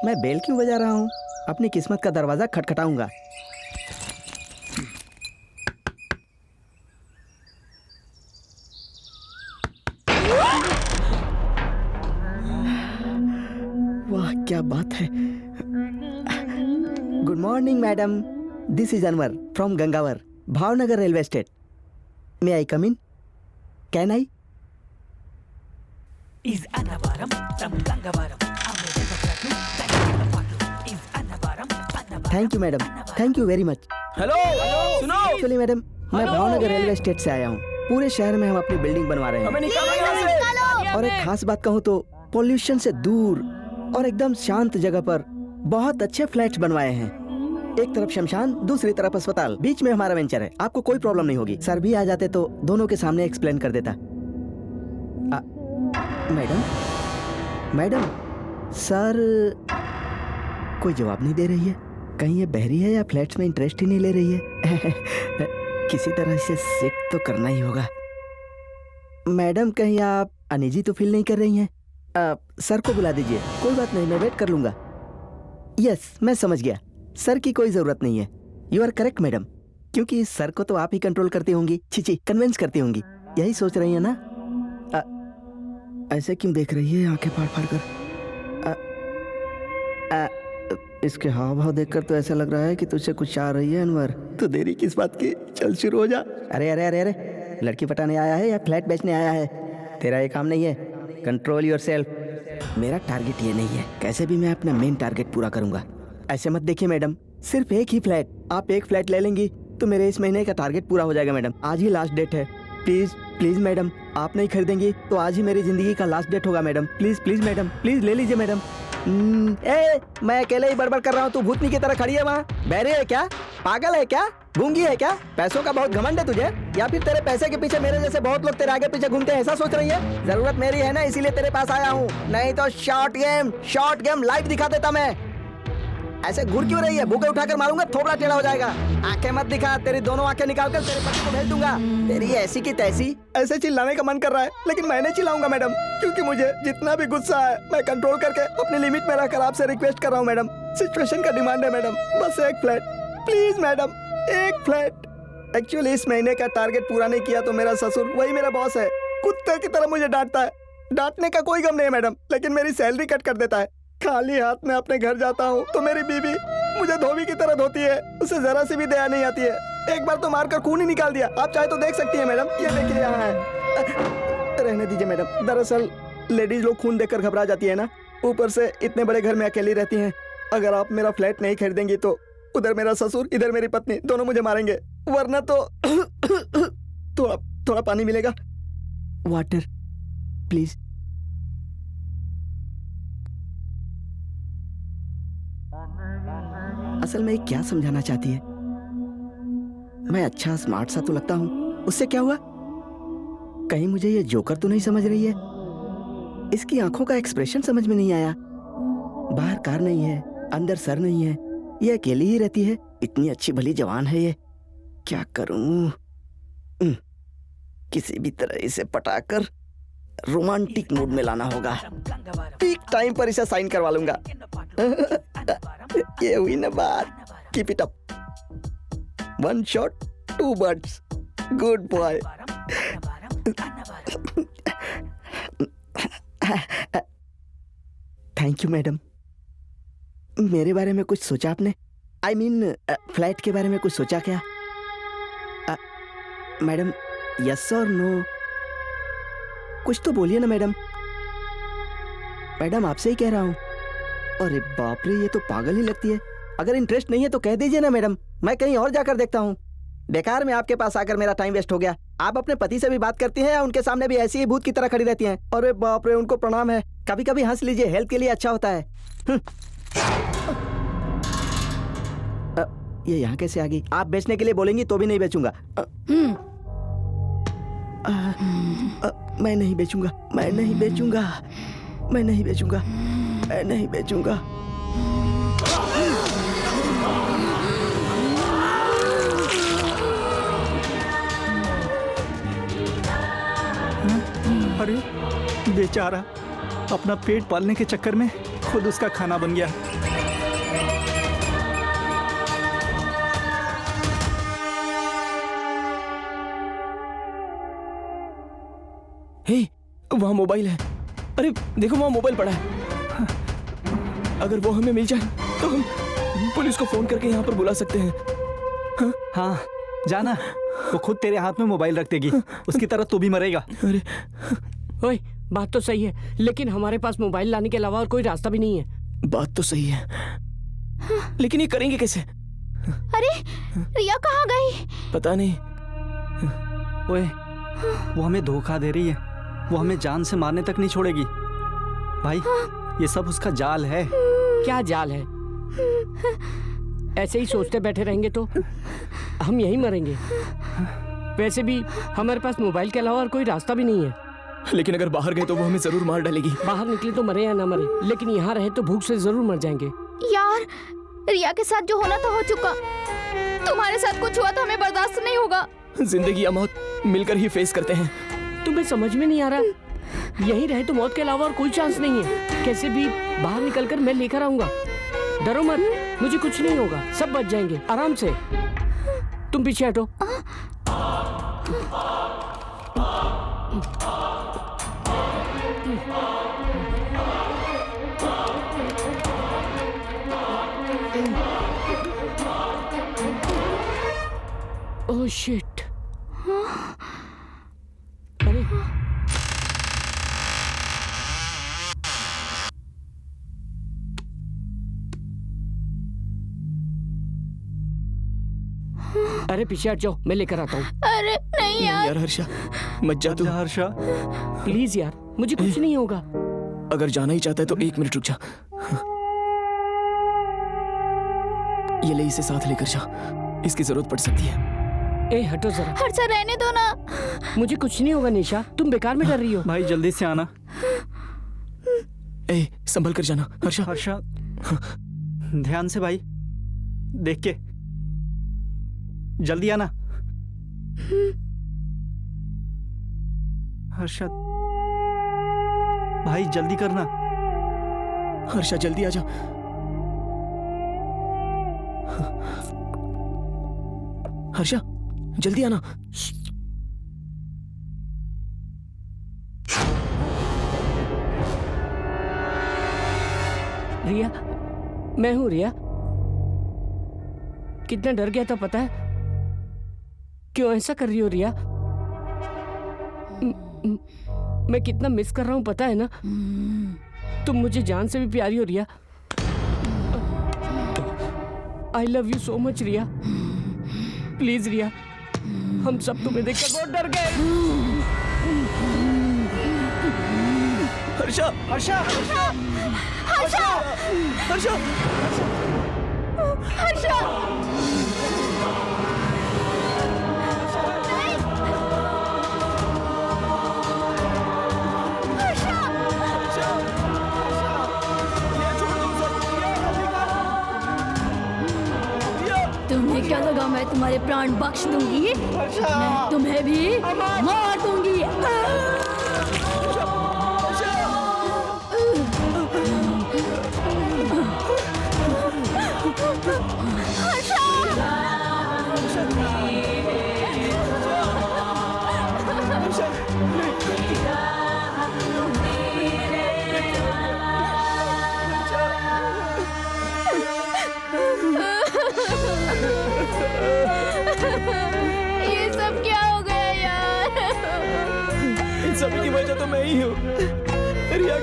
मैं बेल क्यों बजा रहा हूँ? अपनी किस्मत का दरवाजा खटखटाऊंगा। वाह क्या बात है। Good morning madam, this is Anwar from Gangavar, Bhavnagar railway state. May I come in? Can I? Thank you madam, thank you very much. Hello सुनो, एक्चुअली मैडम मैं भावनगर रेलवे स्टेट से आया हूँ। पूरे शहर में हम अपनी बिल्डिंग बनवा रहे हमें हैं, निकालो यहाँ से। और एक खास बात कहूँ तो पोल्यूशन से दूर और एकदम शांत जगह पर बहुत अच्छे फ्लैट्स बनवाए हैं। एक तरफ शमशान, दूसरी तरफ अस्पताल, बीच में हमारा वेंचर है। आपको कोई प्रॉब्लम नहीं होगी। सर भी आ जाते तो दोनों के सामने एक्सप्लेन कर देता। मैडम मैडम सर कोई जवाब नहीं दे रही है। कहीं ये बहरी है या फ्लैट्स में इंटरेस्ट ही नहीं ले रही है? किसी तरह से सिक तो करना ही होगा। मैडम कहीं आप अनईजी तो फील नहीं कर रही हैं? सर को बुला दीजिए। कोई बात नहीं, मैं वेट कर लूंगा। यस मैं समझ गया, सर की कोई जरूरत नहीं है। यू आर करेक्ट मैडम, क्योंकि सर को तो आप ही कंट्रोल करती होंगी, छी कन्विंस करती होंगी। यही सोच रही है ना? ऐसे क्यों देख रही है आंखें फाड़ फाड़ कर? इसके हाव भाव देखकर तो ऐसा लग रहा है कि तुझसे कुछ चाह रही है अनवर। तो देरी किस बात की, चल शुरू हो जा। अरे अरे अरे अरे, लड़की पटाने आया है या फ्लैट बेचने आया है? तेरा ये काम नहीं है। Control yourself. मेरा टारगेट ये नहीं है, कैसे भी मैं अपना मेन टारगेट पूरा करूंगा। ऐसे मत देखिए मैडम, सिर्फ एक ही फ्लैट। आप एक फ्लैट ले लेंगी तो मेरे इस महीने का टारगेट पूरा हो जाएगा मैडम। आज ही लास्ट डेट है। प्लीज प्लीज मैडम, आप नहीं खरीदेंगी तो आज ही मेरी जिंदगी का लास्ट डेट होगा madam. Please please madam, please ले लीजिए मैडम। मैं अकेले ही बड़बड़ कर रहा हूँ, तू भूतनी की तरह खड़ी है वहाँ। बहरे है क्या? पागल है क्या? गूंगी है क्या? पैसों का बहुत घमंड है तुझे, या फिर तेरे पैसे के पीछे मेरे जैसे बहुत लोग तेरे आगे पीछे घूमते हैं, ऐसा सोच रही है? जरूरत मेरी है ना, इसीलिए तेरे पास आया हूँ। नहीं तो शॉर्ट गेम लाइव दिखा देता मैं। ऐसे घूर क्यों रही है? बुके उठाकर मारूंगा, थोबड़ा टेढ़ा हो जाएगा। आंखें मत दिखा, तेरी दोनों आंखें निकालकर तेरे पति को भेज दूंगा। तेरी ऐसी की तैसी। ऐसे चिल्लाने का मन कर रहा है, लेकिन मैं नहीं चिल्लाऊंगा मैडम, क्योंकि मुझे जितना भी गुस्सा है मैं कंट्रोल करके अपनी लिमिट में रहकर आपसे रिक्वेस्ट कर रहा हूँ मैडम। सिचुएशन का डिमांड है मैडम, बस एक फ्लैट प्लीज मैडम, एक फ्लैट। एक्चुअली इस महीने का टारगेट पूरा नहीं किया तो मेरा ससुर, वही मेरा बॉस है, कुत्ते की तरह मुझे डांटता है। डांटने का कोई गम नहीं है मैडम, लेकिन मेरी सैलरी कट कर देता है। खाली हाथ में अपने घर जाता हूँ तो मेरी बीवी मुझे धोबी की तरह धोती है, उसे जरा सी भी दया नहीं आती है। एक बार तो मारकर खून ही निकाल दिया। आप चाहे तो देख सकती हैं मैडम, ये देखिए यहाँ है। रहने दीजिए मैडम, दरअसल लेडीज लोग खून देखकर घबरा जाती है ना, ऊपर से इतने बड़े घर में अकेली रहती हैं। अगर आप मेरा फ्लैट नहीं खरीदेंगी तो उधर मेरा ससुर, इधर मेरी पत्नी, दोनों मुझे मारेंगे। वरना तो थोड़ा थोड़ा पानी मिलेगा? Water please. असल में क्या समझाना चाहती है? मैं अच्छा स्मार्ट सा तो लगता हूँ, उससे क्या हुआ? कहीं मुझे ये जोकर तो नहीं समझ रही है? इसकी आंखों का एक्सप्रेशन समझ में नहीं आया। बाहर कार नहीं है, अंदर सर नहीं है, ये अकेली ही रहती है। इतनी अच्छी भली जवान है ये, क्या करूं? किसी भी तरह इसे पटाकर रोमांटिक मूड में लाना होगा। ठीक टाइम पर इसे साइन करवा लूंगा। ये हुई ना बात। Keep it up. 1 shot 2 birds। Good boy. Thank you madam. मेरे बारे में कुछ सोचा आपने? आई मीन फ्लैट के बारे में कुछ सोचा क्या? मैडम यस और नो कुछ तो बोलिए ना मैडम। मैडम आपसे ही कह रहा हूँ। अरे बाप रे, ये तो पागल ही लगती है। अगर इंटरेस्ट नहीं है तो कह दीजिए ना मैडम, मैं कहीं और जाकर देखता हूँ। बेकार में आपके पास आकर मेरा टाइम वेस्ट हो गया। आप अपने पति से भी बात करती हैं या उनके सामने भी ऐसी ही भूत की तरह खड़ी रहती हैं? अरे बाप रे, उनको प्रणाम है। कभी कभी हंस लीजिए, हेल्थ के लिए अच्छा होता है। ये यहाँ कैसे आ गई? आप बेचने के लिए बोलेंगी तो भी नहीं बेचूंगा। मैं नहीं बेचूंगा, मैं नहीं बेचूंगा, मैं नहीं बेचूंगा, मैं नहीं बेचूंगा। अरे बेचारा अपना पेट पालने के चक्कर में खुद उसका खाना बन गया। हे, वहाँ मोबाइल है। अरे देखो वहाँ मोबाइल पड़ा है। अगर वो हमें मिल जाए तो हम पुलिस को फोन करके यहाँ पर बुला सकते हैं। हाँ जाना, वो खुद तेरे हाथ में मोबाइल रख देगी। उसकी तरह तू भी मरेगा। अरे ओए, बात तो सही है, लेकिन हमारे पास मोबाइल लाने के अलावा और कोई रास्ता भी नहीं है। बात तो सही है, लेकिन ये करेंगे कैसे? अरे रिया कहाँ गई? पता नहीं। ओए, वो हमें धोखा दे रही है। वो हमें जान से मारने तक नहीं छोड़ेगी। भाई ये सब उसका जाल है। क्या जाल है? ऐसे ही सोचते बैठे रहेंगे तो हम यहीं मरेंगे। वैसे भी हमारे पास मोबाइल के अलावा और कोई रास्ता भी नहीं है। लेकिन अगर बाहर गए तो वो हमें जरूर मार डालेगी। बाहर निकले तो मरे या ना मरे, लेकिन यहाँ रहे तो भूख से जरूर मर जाएंगे। यार, रिया के साथ जो होना था हो चुका। तुम्हारे साथ कुछ हुआ तो हमें बर्दाश्त नहीं होगा। जिंदगी या मौत मिलकर ही फेस करते हैं। तुम्हें समझ में नहीं आ रहा? यहीं रहे तो मौत के अलावा और कोई चांस नहीं है। कैसे भी बाहर निकलकर मैं लेकर आऊंगा। डरो मत, मुझे कुछ नहीं होगा, सब बच जाएंगे आराम से। तुम पीछे हटो। Oh shit. अरे अरे पीछे हट जाओ, मैं लेकर आता हूँ। अरे नहीं यार। यार हर्षा, मत जा तू। हर्षा प्लीज यार, मुझे कुछ नहीं होगा। अगर जाना ही चाहता है तो 1 मिनट रुक जा। ये ले, इसे साथ लेकर जा, इसकी जरूरत पड़ सकती है। ए हटो जरा। हर्षा रहने दो ना। मुझे कुछ नहीं होगा निशा, तुम बेकार में डर रही हो। भाई जल्दी से आना। ए संभल कर जाना हर्षा। हर्षा ध्यान से भाई, देख के जल्दी आना। हर्षा भाई जल्दी करना। हर्षा जल्दी आ जा। हर्षा जल्दी आना। रिया, मैं हूँ रिया। कितना डर गया था पता है? क्यों ऐसा कर रही हो रिया? मैं कितना मिस कर रहा हूँ पता है ना? तुम मुझे जान से भी प्यारी हो Riya. I love you so much Riya. Please Riya, हम सब तुम्हें देखकर बहुत डर गए। हर्षा हर्षा हर्षा हर्षा हर्षा हर्षा तुम्हें क्या लगा मैं तुम्हारे प्राण बख्श दूंगी? मैं तुम्हें भी मार दूंगी।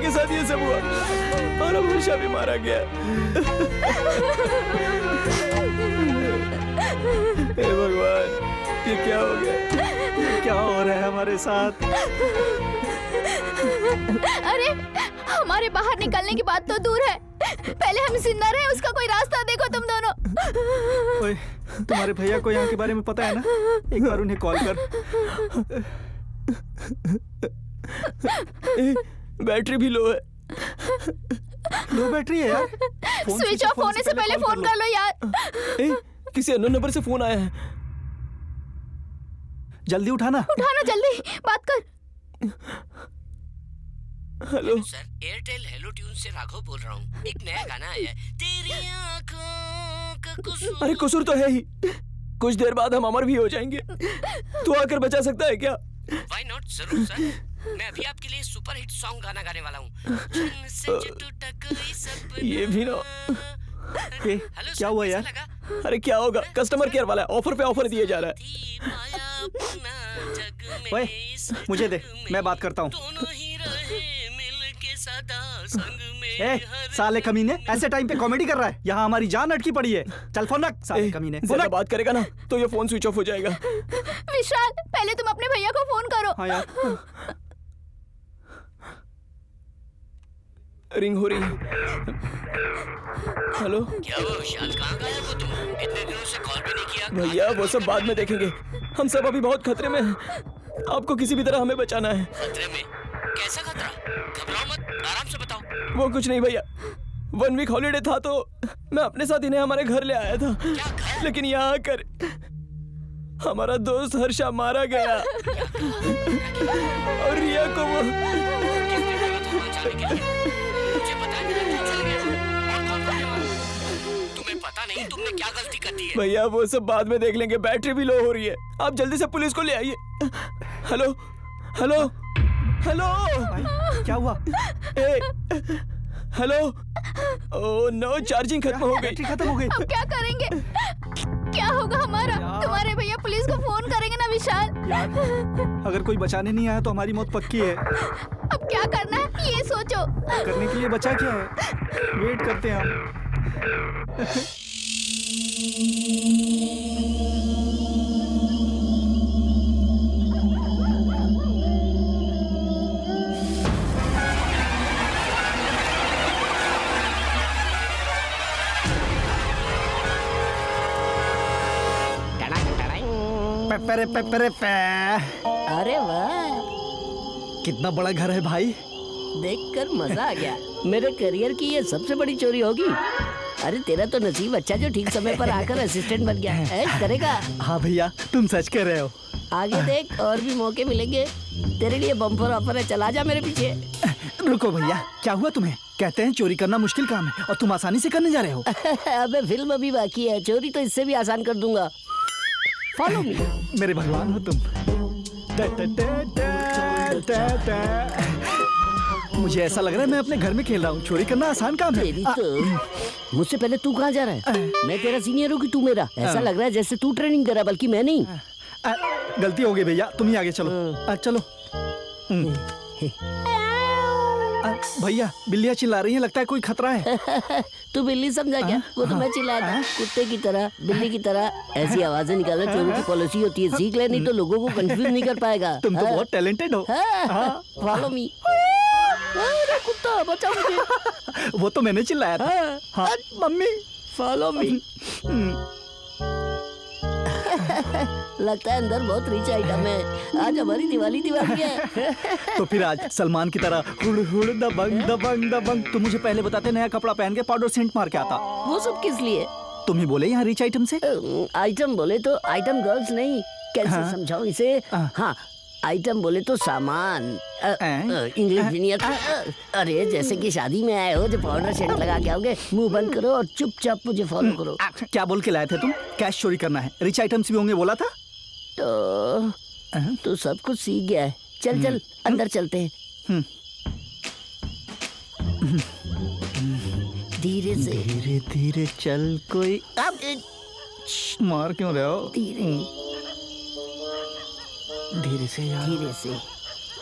के साथ ये सब हुआ और अब हर्षा भी मारा गया। हे भगवान, ये क्या हो गया? ये क्या हो रहा है हमारे साथ? अरे हमारे बाहर निकलने की बात तो दूर है, पहले हम जिंदा रहे उसका कोई रास्ता देखो तुम दोनों। ओए, तुम्हारे भैया को यहाँ के बारे में पता है ना? एक बार उन्हें कॉल कर। बैटरी भी लो है। लो बैटरी है यार। स्विच ऑफ होने से पहले फोन कर लो यार। किसी अननोन नंबर से फोन आया है। जल्दी उठाना। उठाना जल्दी, बात कर। Hello sir, Airtel hello tune से राघव बोल रहा हूँ। एक नया गाना आया है, तेरी आँखों का कसूर। अरे कसूर तो है ही, कुछ देर बाद हम अमर भी हो जाएंगे। तू आकर बचा सकता है क्या? Why not? जरूर सर। मैं अभी आपके लिए सुपर हिट सॉन्ग गाना गाने वाला हूँ। ये भी ना। हेलो क्या हुआ यार? अरे क्या होगा, कस्टमर केयर वाला है, ऑफर पे ऑफर दिया जा रहा है। ओए, मुझे दे, मैं बात करता हूँ। ए, साले कमीने, ऐसे टाइम पे कॉमेडी कर रहा है? यहाँ हमारी जान अटकी पड़ी है। चल फोन रख, साले कमीने। ज्यादा बात करेगा ना तो ये फोन स्विच ऑफ हो जाएगा। विशाल, पहले तुम अपने भैया को फोन करो। हाँ यार। रिंग हो रही है। हेलो, क्या हुआ विशाल, कहाँ गायब हो तुम? इतने दिनों से कॉल भी नहीं किया। भैया वो सब बाद में देखेंगे, हम सब अभी बहुत खतरे में हैं। आपको किसी भी तरह हमें बचाना है। खतरे में? कैसा खतरा? घबराओ मत, आराम से बताओ। वो कुछ नहीं भैया, 1 वीक हॉलीडे था तो मैं अपने साथ इन्हें हमारे घर ले आया था, लेकिन यहाँ आकर हमारा दोस्त हर्षा मारा गया और रिया को वो तुम्हें पता नहीं तुमने क्या गलती कर दी है? भैया वो सब बाद में देख लेंगे, बैटरी भी लो हो रही है, आप जल्दी से पुलिस को ले आइए। हेलो हेलो हेलो, क्या हुआ? हेलो, ओह नो, चार्जिंग खत्म हो गई। बैटरी खत्म हो गई। अब क्या करेंगे? क्या होगा हमारा? तुम्हारे भैया पुलिस को फोन करेंगे ना विशाल? यार, अगर कोई बचाने नहीं आया तो हमारी मौत पक्की है। अब क्या करना है ये सोचो। करने के लिए बचा क्या है? वेट करते हैं हम। पेपरे पेपरे पे। अरे वाह, कितना बड़ा घर है भाई। देखकर मजा आ गया। मेरे करियर की ये सबसे बड़ी चोरी होगी। अरे तेरा तो नसीब अच्छा जो ठीक समय पर आकर असिस्टेंट बन गया है। करेगा? हाँ भैया, तुम सच कह रहे हो। आगे देख, और भी मौके मिलेंगे तेरे लिए। बम्पर ऑफर है, चला जा मेरे पीछे। रुको भैया, क्या हुआ तुम्हें? कहते हैं चोरी करना मुश्किल काम है और तुम आसानी से करने जा रहे हो। अबे फिल्म अभी बाकी है, चोरी तो इससे भी आसान कर दूंगा। Follow me. मेरे भगवान हो तुम। मुझे ऐसा लग रहा है मैं अपने घर में खेल रहा हूँ। चोरी करना आसान काम है। तेरी तो मुझसे पहले तू कहाँ जा रहा है? मैं तेरा सीनियर हूँ कि तू मेरा? ऐसा लग रहा है जैसे तू ट्रेनिंग करा, बल्कि मैं नहीं। गलती हो गई भैया, तुम ही आगे चलो। चलो। भैया, बिल्लियाँ चिल्ला रही हैं, लगता है कोई खतरा है। तू बिल्ली समझा क्या? वो तो मैं चिल्लाया था, कुत्ते की तरह, बिल्ली की तरह। ऐसी आवाजें निकालना चोरों की पॉलिसी होती है, सीख ले, नहीं तो लोगों को कंफ्यूज नहीं कर पाएगा। तुम तो बहुत टैलेंटेड हो। Follow me. अरे कुत्ता, बचा मुझे। वो तो मैंने चिल्लाया था। हाँ, मम्मी फॉलो मी। लगता है अंदर बहुत रिच आइटम है। आज हमारी दिवाली है। तो फिर आज सलमान की तरह हुड़ हुड़ दबंग दबंग दबंग। तुम मुझे पहले बताते, नया कपड़ा पहन के पाउडर सेंट मार के आता। वो सब किस लिए? तुम ही बोले यहाँ रिच आइटम से। आइटम बोले तो आइटम गर्ल्स नहीं, कैसे समझाऊं इसे? हाँ, आइटम बोले तो सामान। इंग्लिश भी नहीं आता। अरे जैसे कि शादी में आए हो, जो पाउडर सेंट लगा के आओगे, मुंह बंद करो और चुपचाप मुझे फॉलो करो। क्या बोल के लाए थे तुम? कैश चोरी करना है, रिच आइटम्स भी होंगे बोला था। तो सब कुछ सीख गया है। चल चल अंदर चलते हैं। धीरे से, धीरे धीरे चल। कोई मार क्यों रहे हो? धीरे धीरे से यार। धीरे से।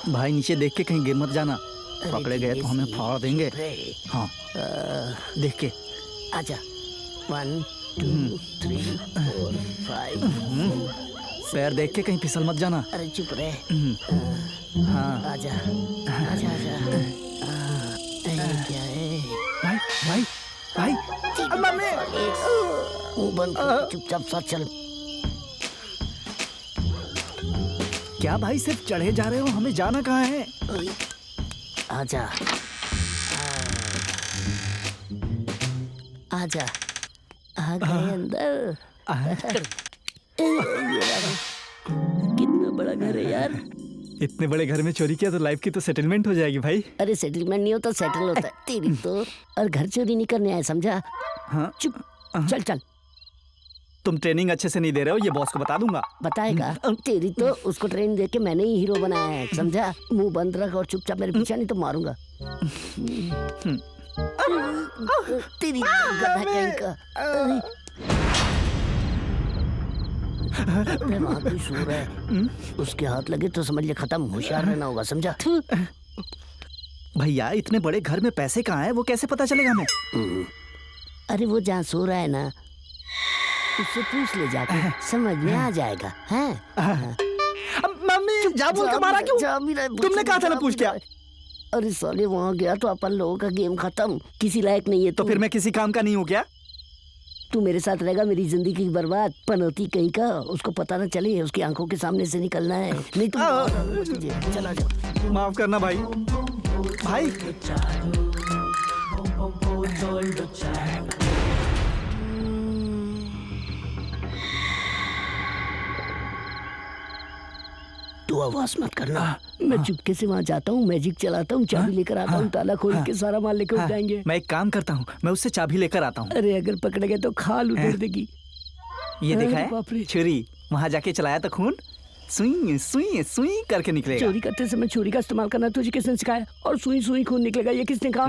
भाई नीचे देख के कहीं गिर मत जाना। पकड़े गए तो हमें फाड़ देंगे। हाँ देख के आजा। 1 2 3 4 5। पैर देख के कहीं फिसल मत जाना। अरे चुप रहे। हाँ आजा आजा आजा। ये क्या है? भाई भाई भाई मम्मी मुंह बंद कर, चुपचाप साथ चल। क्या भाई सिर्फ चढ़े जा रहे हो, हमें जाना कहाँ है? आजा आजा। आ गए अंदर। कितना बड़ा घर है यार। इतने बड़े घर में चोरी किया तो लाइफ की तो सेटलमेंट हो जाएगी भाई। अरे सेटलमेंट नहीं होता, सेटल होता है तेरी तो। और घर चोरी नहीं करने आए, समझा? हाँ चुप चल चल। तुम ट्रेनिंग अच्छे से नहीं दे रहे हो, ये बॉस को बता दूंगा। बताएगा तेरी तो। उसको ट्रेनिंग दे के मैंने ही हीरो बनाया है, समझा? मुंह बंद रख और चुपचाप मेरे पीछे, नहीं तो मारूंगा। तेरी गधा कहीं का। अरे वहाँ कोई सो रहा है, उसके हाथ लगे तो समझ ले खत्म। होशियार रहना होगा, समझा? भैया इतने बड़े घर में पैसे कहाँ हैं, वो कैसे पता चलेगा हमें? अरे वो जहाँ सो रहा है ना, उससे पूछ ले जाके, समझ में आ जाएगा। हैं? मम्मी जा बोल के मारा क्यों? तुमने कहा था ना पूछ क्या? अरे साले वहाँ गया तो अपन लोगों का गेम खत्म। किसी लायक नहीं है तो फिर मैं किसी काम का नहीं हूँ क्या? तू मेरे साथ रहेगा, मेरी जिंदगी बर्बाद। पनौती कहीं का, उसको पता ना चले, उसकी आंखों के सामने से निकलना है, नहीं तो तुझे। चला जा। माफ करना भाई। भाई तू आवाज मत करना। मैं चुपके से वहाँ जाता हूँ, मैजिक चलाता हूँ, चाबी लेकर आता हूँ, ताला खोल के सारा माल लेकर उठ जाएंगे। मैं एक काम करता हूँ, मैं उससे चाबी लेकर आता हूँ। अरे अगर पकड़ गए तो खाल उधेड़ देगी। ये देखा बाप रे। है छुरी, वहाँ जाके चलाया तो खून सुई सुई सुई करके निकलेगा। चोरी करते समय छुरी का इस्तेमाल करना तुझे किसने सिखाया? और सुई सुई खून निकलेगा, ये किसने कहा?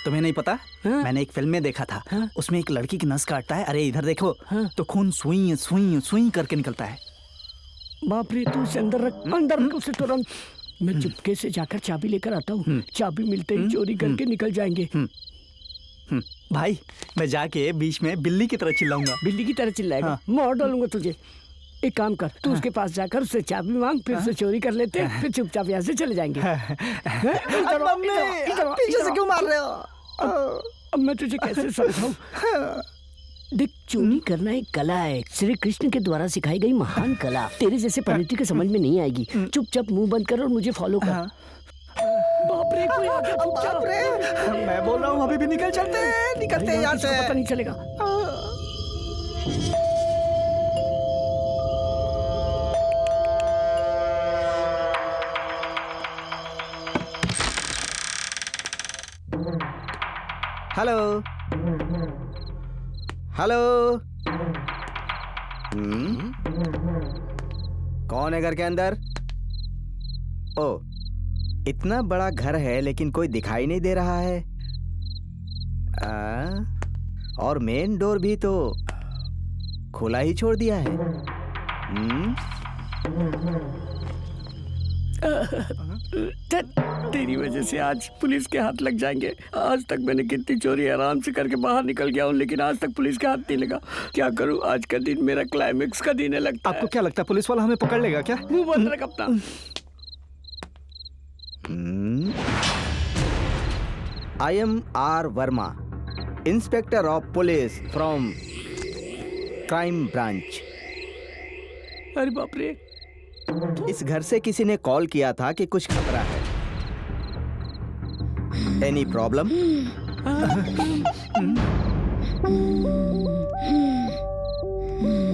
तुम्हें नहीं पता? हाँ? मैंने एक फिल्म में देखा था। हाँ? उसमें एक लड़की की नस काटता है, अरे इधर देखो, हाँ? तो खून सुई सुई सुई करके निकलता है। बाप रे, तू उसे अंदर रख उसे तुरंत। मैं चुपके से जाकर चाबी लेकर आता हूँ। चाबी मिलते ही चोरी करके निकल जाएंगे। भाई मैं जाके बीच में बिल्ली की तरह चिल्लाऊंगा। बिल्ली की तरह चिल्लाएगा? हाँ। मार डालूंगा तुझे। एक काम कर, तू उसके पास जाकर उससे चाबी मांग, फिर से चोरी कर लेते हैं, फिर चुपचाप यहाँ से चले जाएंगे। पीछे से क्यों मार रहे हो? अब मैं तुझे कैसे समझाऊं? देख, चोरी करना एक कला है, श्री कृष्ण के द्वारा सिखाई गई महान कला। तेरे जैसे पंडित के समझ में नहीं आएगी। चुपचाप मुंह बंद कर और मुझे फॉलो कर। बाप रे, कोई आ गया, बाप रे, मैं बोल रहा हूँ अभी भी निकल चलते हैं, निकलते हैं यहाँ से। पता नहीं चलेगा। Hello hello. कौन है घर के अंदर? ओ, इतना बड़ा घर है लेकिन कोई दिखाई नहीं दे रहा है। और मेन डोर भी तो खुला ही छोड़ दिया है। तेरी वजह से आज पुलिस के हाथ लग जाएंगे। आज तक मैंने कितनी चोरी आराम से करके बाहर निकल गया हूँ, लेकिन आज तक पुलिस के हाथ नहीं लगा। क्या करूँ, आज का दिन मेरा क्लाइमेक्स का दिन है लगता है। आपको क्या लगता है पुलिस वाला हमें पकड़ लेगा क्या? मुंह बंद रख अपना। I am R Verma, inspector of police from crime branch. अरे बाप रे, इस घर से किसी ने कॉल किया था कि कुछ खतरा है। Any problem?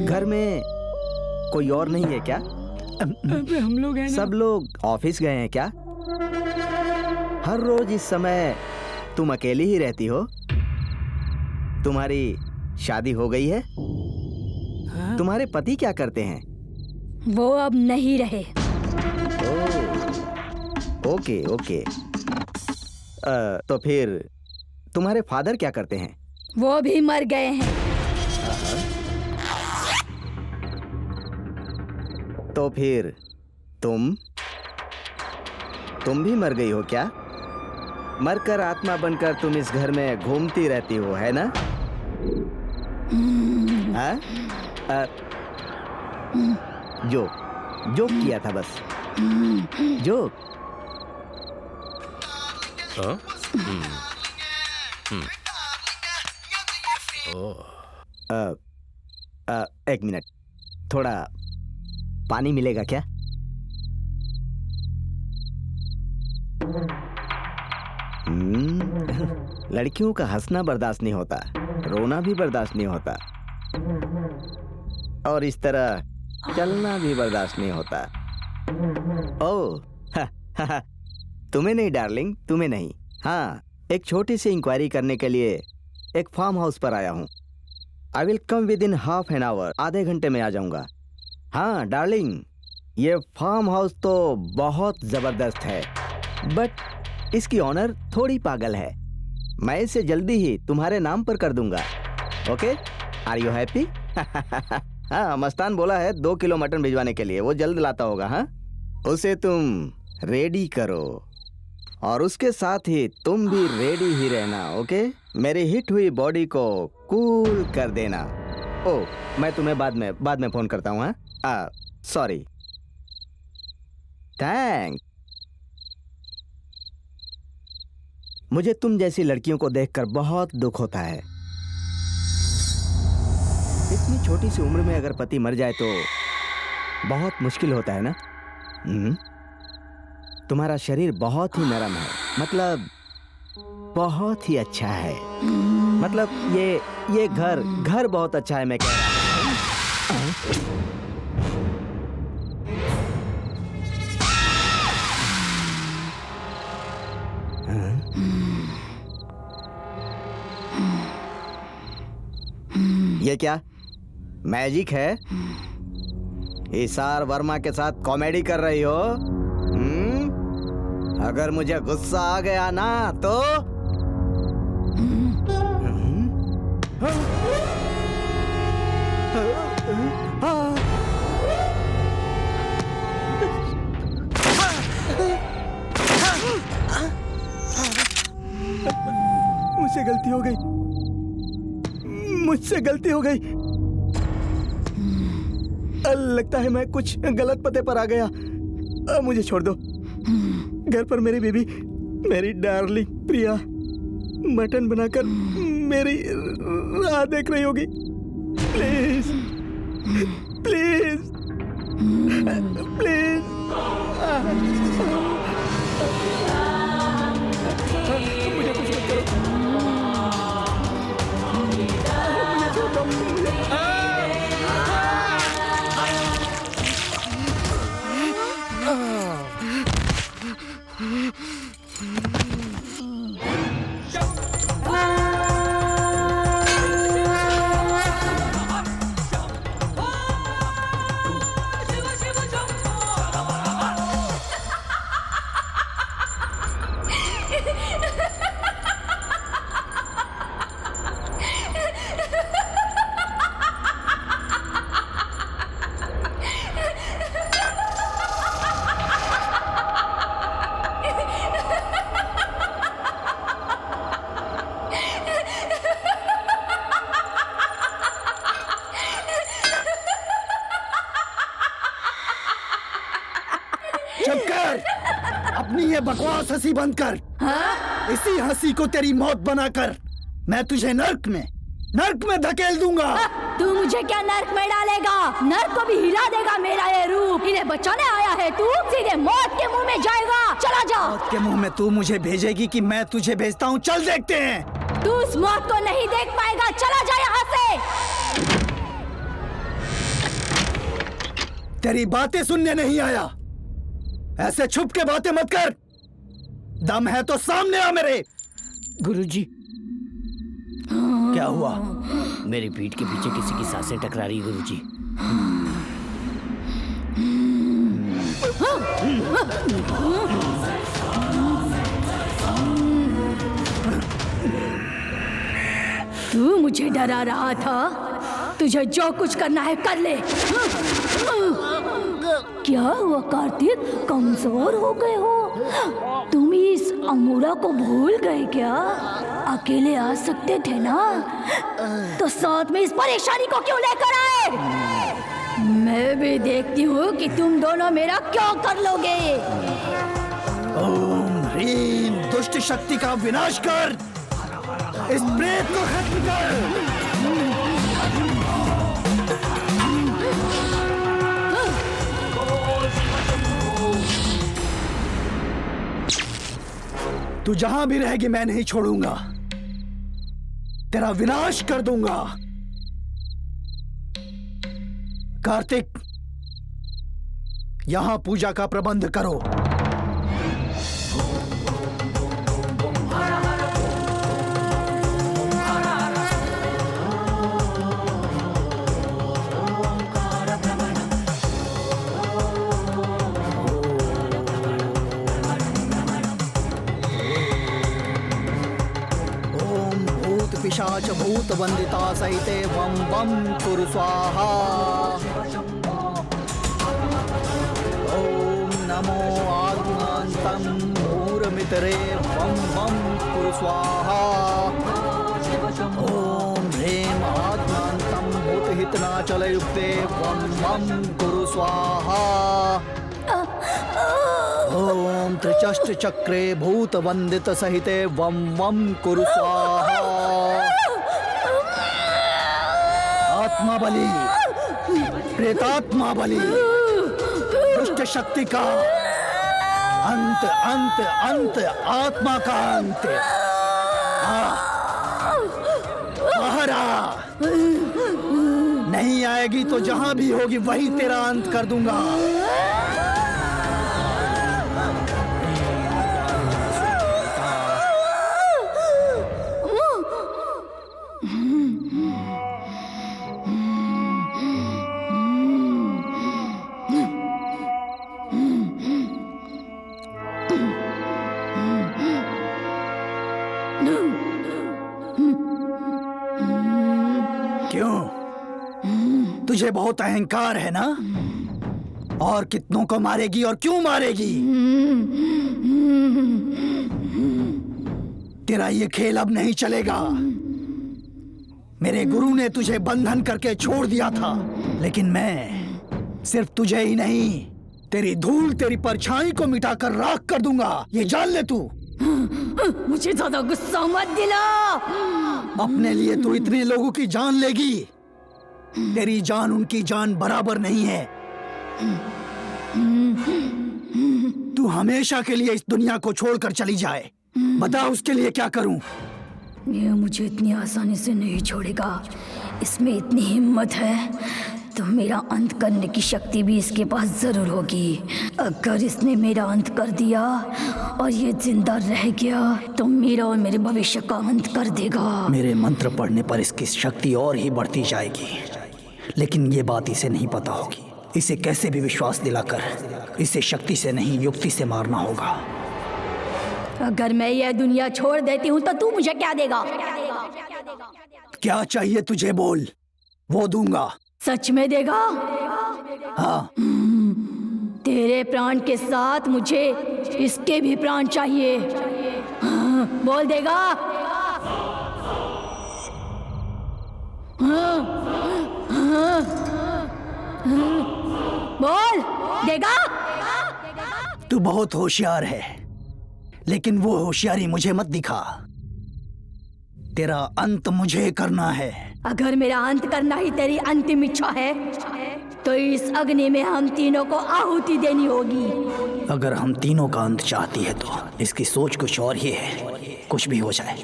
घर में कोई और नहीं है क्या? अबे हम लोग हैं ना। सब लोग ऑफिस गए हैं क्या? हर रोज इस समय तुम अकेली ही रहती हो? तुम्हारी शादी हो गई है? हाँ? तुम्हारे पति क्या करते हैं? वो अब नहीं रहे। Okay okay. तो फिर तुम्हारे फादर क्या करते हैं? वो भी मर गए हैं। तो फिर तुम भी मर गई हो क्या? मरकर आत्मा बनकर तुम इस घर में घूमती रहती हो, है ना? हाँ? जोक किया था बस, जोक। एक मिनट, थोड़ा पानी मिलेगा क्या? लड़कियों का हंसना बर्दाश्त नहीं होता, रोना भी बर्दाश्त नहीं होता, और इस तरह चलना भी बर्दाश्त नहीं होता। ओह, तुम्हें नहीं डार्लिंग, तुम्हें नहीं। हाँ, एक छोटी सी इंक्वायरी करने के लिए एक फार्म हाउस पर आया हूँ। I will come with in half an hour, आधे घंटे में आ जाऊंगा। हाँ डार्लिंग, ये फार्म हाउस तो बहुत जबरदस्त है, बट इसकी ऑनर थोड़ी पागल है। मैं इसे जल्दी ही तुम्हारे नाम पर कर दूंगा। Okay, are you happy? हाँ, मस्तान बोला है 2 किलो मटन भिजवाने के लिए, वो जल्द लाता होगा। हाँ, उसे तुम रेडी करो और उसके साथ ही तुम भी रेडी ही रहना। ओके, मेरी हिट हुई बॉडी को कूल कर देना। ओ, मैं तुम्हें बाद में फोन करता हूँ। हाँ, सॉरी, थैंक। मुझे तुम जैसी लड़कियों को देखकर बहुत दुख होता है। इतनी छोटी सी उम्र में अगर पति मर जाए तो बहुत मुश्किल होता है ना। तुम्हारा शरीर बहुत ही नरम है, मतलब बहुत ही अच्छा है। मतलब ये घर बहुत अच्छा है, मैं कह रहा हूँ। ये क्या मैजिक है? इसार वर्मा के साथ कॉमेडी कर रही हो? अगर मुझे गुस्सा आ गया ना तो मुझसे गलती हो गई, मुझसे गलती हो गई। लगता है मैं कुछ गलत पते पर आ गया। मुझे छोड़ दो। घर पर मेरी बीबी, मेरी डार्लिंग प्रिया मटन बनाकर मेरी राह देख रही होगी। प्लीज प्लीज प्लीज, मुझे कुछ मत करो, मुझे छोड़ दो, बकवास हंसी बंद कर। हाँ? इसी हंसी को तेरी मौत बनाकर मैं तुझे नर्क में धकेल दूंगा। तू मुझे क्या नर्क में डालेगा? नर्क को भी हिला देगा मेरा ये रूप। इन्हें बचाने आया है तू? सीधे मौत के मुंह में जाएगा। चला जा। मौत के मुंह में तू मुझे भेजेगी कि मैं तुझे भेजता हूँ? चल देखते हैं। तू उस मौत को नहीं देख पाएगा। चला जा यहाँ से। तेरी बातें सुनने नहीं आया। ऐसे छुप के बातें मत कर। दम है तो सामने आ मेरे। गुरुजी, क्या हुआ? मेरी पीठ के पीछे किसी की सांसें टकरा रही गुरुजी। तू मुझे डरा रहा था? तुझे जो कुछ करना है कर ले। क्या हुआ कार्तिक, कमजोर हो गए हो? तुम इस अमूरा को भूल गए क्या? अकेले आ सकते थे ना, तो साथ में इस परेशानी को क्यों लेकर आए? मैं भी देखती हूँ कि तुम दोनों मेरा क्या कर लोगे। ओम ह्रीम दुष्ट शक्ति का विनाश कर, इस प्रेत को खत्म कर। तू जहां भी रहेगी मैं नहीं छोड़ूंगा, तेरा विनाश कर दूंगा। कार्तिक, यहां पूजा का प्रबंध करो। पिशाच भूत वंदिता सहिते वम वम कुरु स्वाहा। ओम नमो आत्मांतं मूरमितरे वम वम कुरु स्वाहा। ओम ह्रीम आत्मांतं भूतहितनाचलयुक्ते वम वम कुरु स्वाहा। ओम त्रिचष्ट चक्रे भूत वंदित सहिते वम वम कुरु स्वाहा। आत्मा बलि, प्रेतात्मा बलि, दुष्ट शक्ति का अंत अंत अंत, आत्मा का अंत। बाहर आ, नहीं आएगी तो जहां भी होगी वही तेरा अंत कर दूंगा। तुझे बहुत अहंकार है ना? और कितनों को मारेगी और क्यों मारेगी? तेरा ये खेल अब नहीं चलेगा। मेरे गुरु ने तुझे बंधन करके छोड़ दिया था, लेकिन मैं सिर्फ तुझे ही नहीं, तेरी धूल, तेरी परछाई को मिटाकर राख कर दूंगा। ये जान ले तू। मुझे ज्यादा गुस्सा मत दिला। अपने लिए तू इतने लोगों की जान लेगी, तेरी जान उनकी जान बराबर नहीं है। तू हमेशा के लिए इस दुनिया को छोड़कर चली जाए। बता उसके लिए क्या करूं? ये मुझे इतनी आसानी से नहीं छोड़ेगा। इसमें इतनी हिम्मत है तो मेरा अंत करने की शक्ति भी इसके पास जरूर होगी। अगर इसने मेरा अंत कर दिया और ये जिंदा रह गया तो मेरा और मेरे भविष्य का अंत कर देगा। मेरे मंत्र पढ़ने पर इसकी शक्ति और ही बढ़ती जाएगी, लेकिन ये बात इसे नहीं पता होगी। इसे कैसे भी विश्वास दिलाकर इसे शक्ति से नहीं युक्ति से मारना होगा। अगर मैं यह दुनिया छोड़ देती हूँ तो तू मुझे क्या देगा? क्या चाहिए तुझे बोल, वो दूंगा। सच में देगा? हाँ। तेरे प्राण के साथ मुझे इसके भी प्राण चाहिए। हाँ, बोल देगा? हाँ, हाँ, हाँ, बोल देगा? तू बहुत होशियार है, लेकिन वो होशियारी मुझे मत दिखा। तेरा अंत मुझे करना है। अगर मेरा अंत करना ही तेरी अंतिम इच्छा है तो इस अग्नि में हम तीनों को आहुति देनी होगी। अगर हम तीनों का अंत चाहती है तो इसकी सोच कुछ और ही है। कुछ भी हो जाए,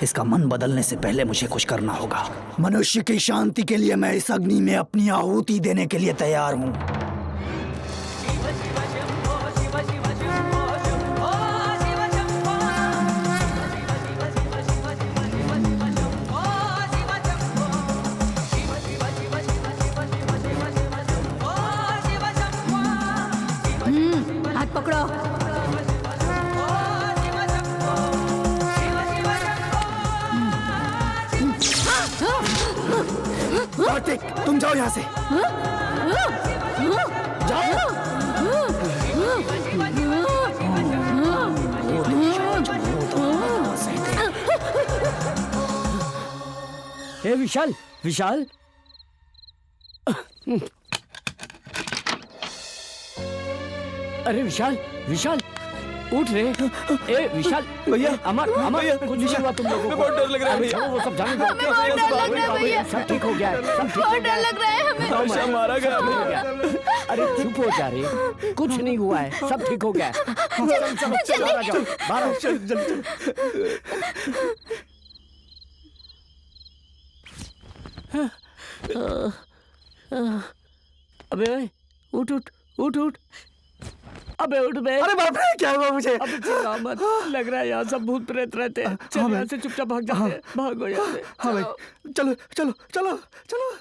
इसका मन बदलने से पहले मुझे कुछ करना होगा। मनुष्य की शांति के लिए मैं इस अग्नि में अपनी आहुति देने के लिए तैयार हूँ। हाथ पकड़ो। कार्तिक, तुम जाओ यहाँ से। जाओ। ए विशाल, विशाल। अरे विशाल, विशाल उठ रे। ए विशाल, भैया, अमर, अमर कुछ नहीं हुआ तुम लोगों को? बहुत डर लग रहा है भैया। छोड़ो, वो सब जाने दो। हमें बहुत डर लग रहा है भैया। सब ठीक हो गया है, सब ठीक हो बहुत गया डर लग रहा है हमें। हर्षा मारा गया सब ठीक हो गया। अरे चुप हो जा रे, कुछ नहीं हुआ है, सब ठीक हो गया है। चलो चलो चलो, बाहर आ जाओ, बाहर आओ। चल चल चल। अबे उठ उठ उठ उठ। अबे उठ बे। अरे बाप रे, क्या हुआ मुझे? अबे चिल्ला मत, लग रहा है यहाँ सब भूत प्रेत रहते हैं। चल यहाँ से चुपचाप भाग जाते हैं, भागो यहाँ से। हाँ भाई, चलो चलो चलो चलो।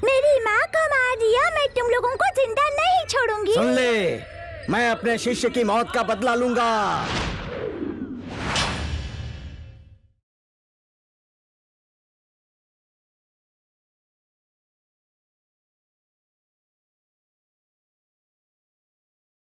मेरी माँ को मार दिया, मैं तुम लोगों को जिंदा नहीं छोड़ूंगी। सुन ले, मैं अपने शिष्य की मौत का बदला लूंगा।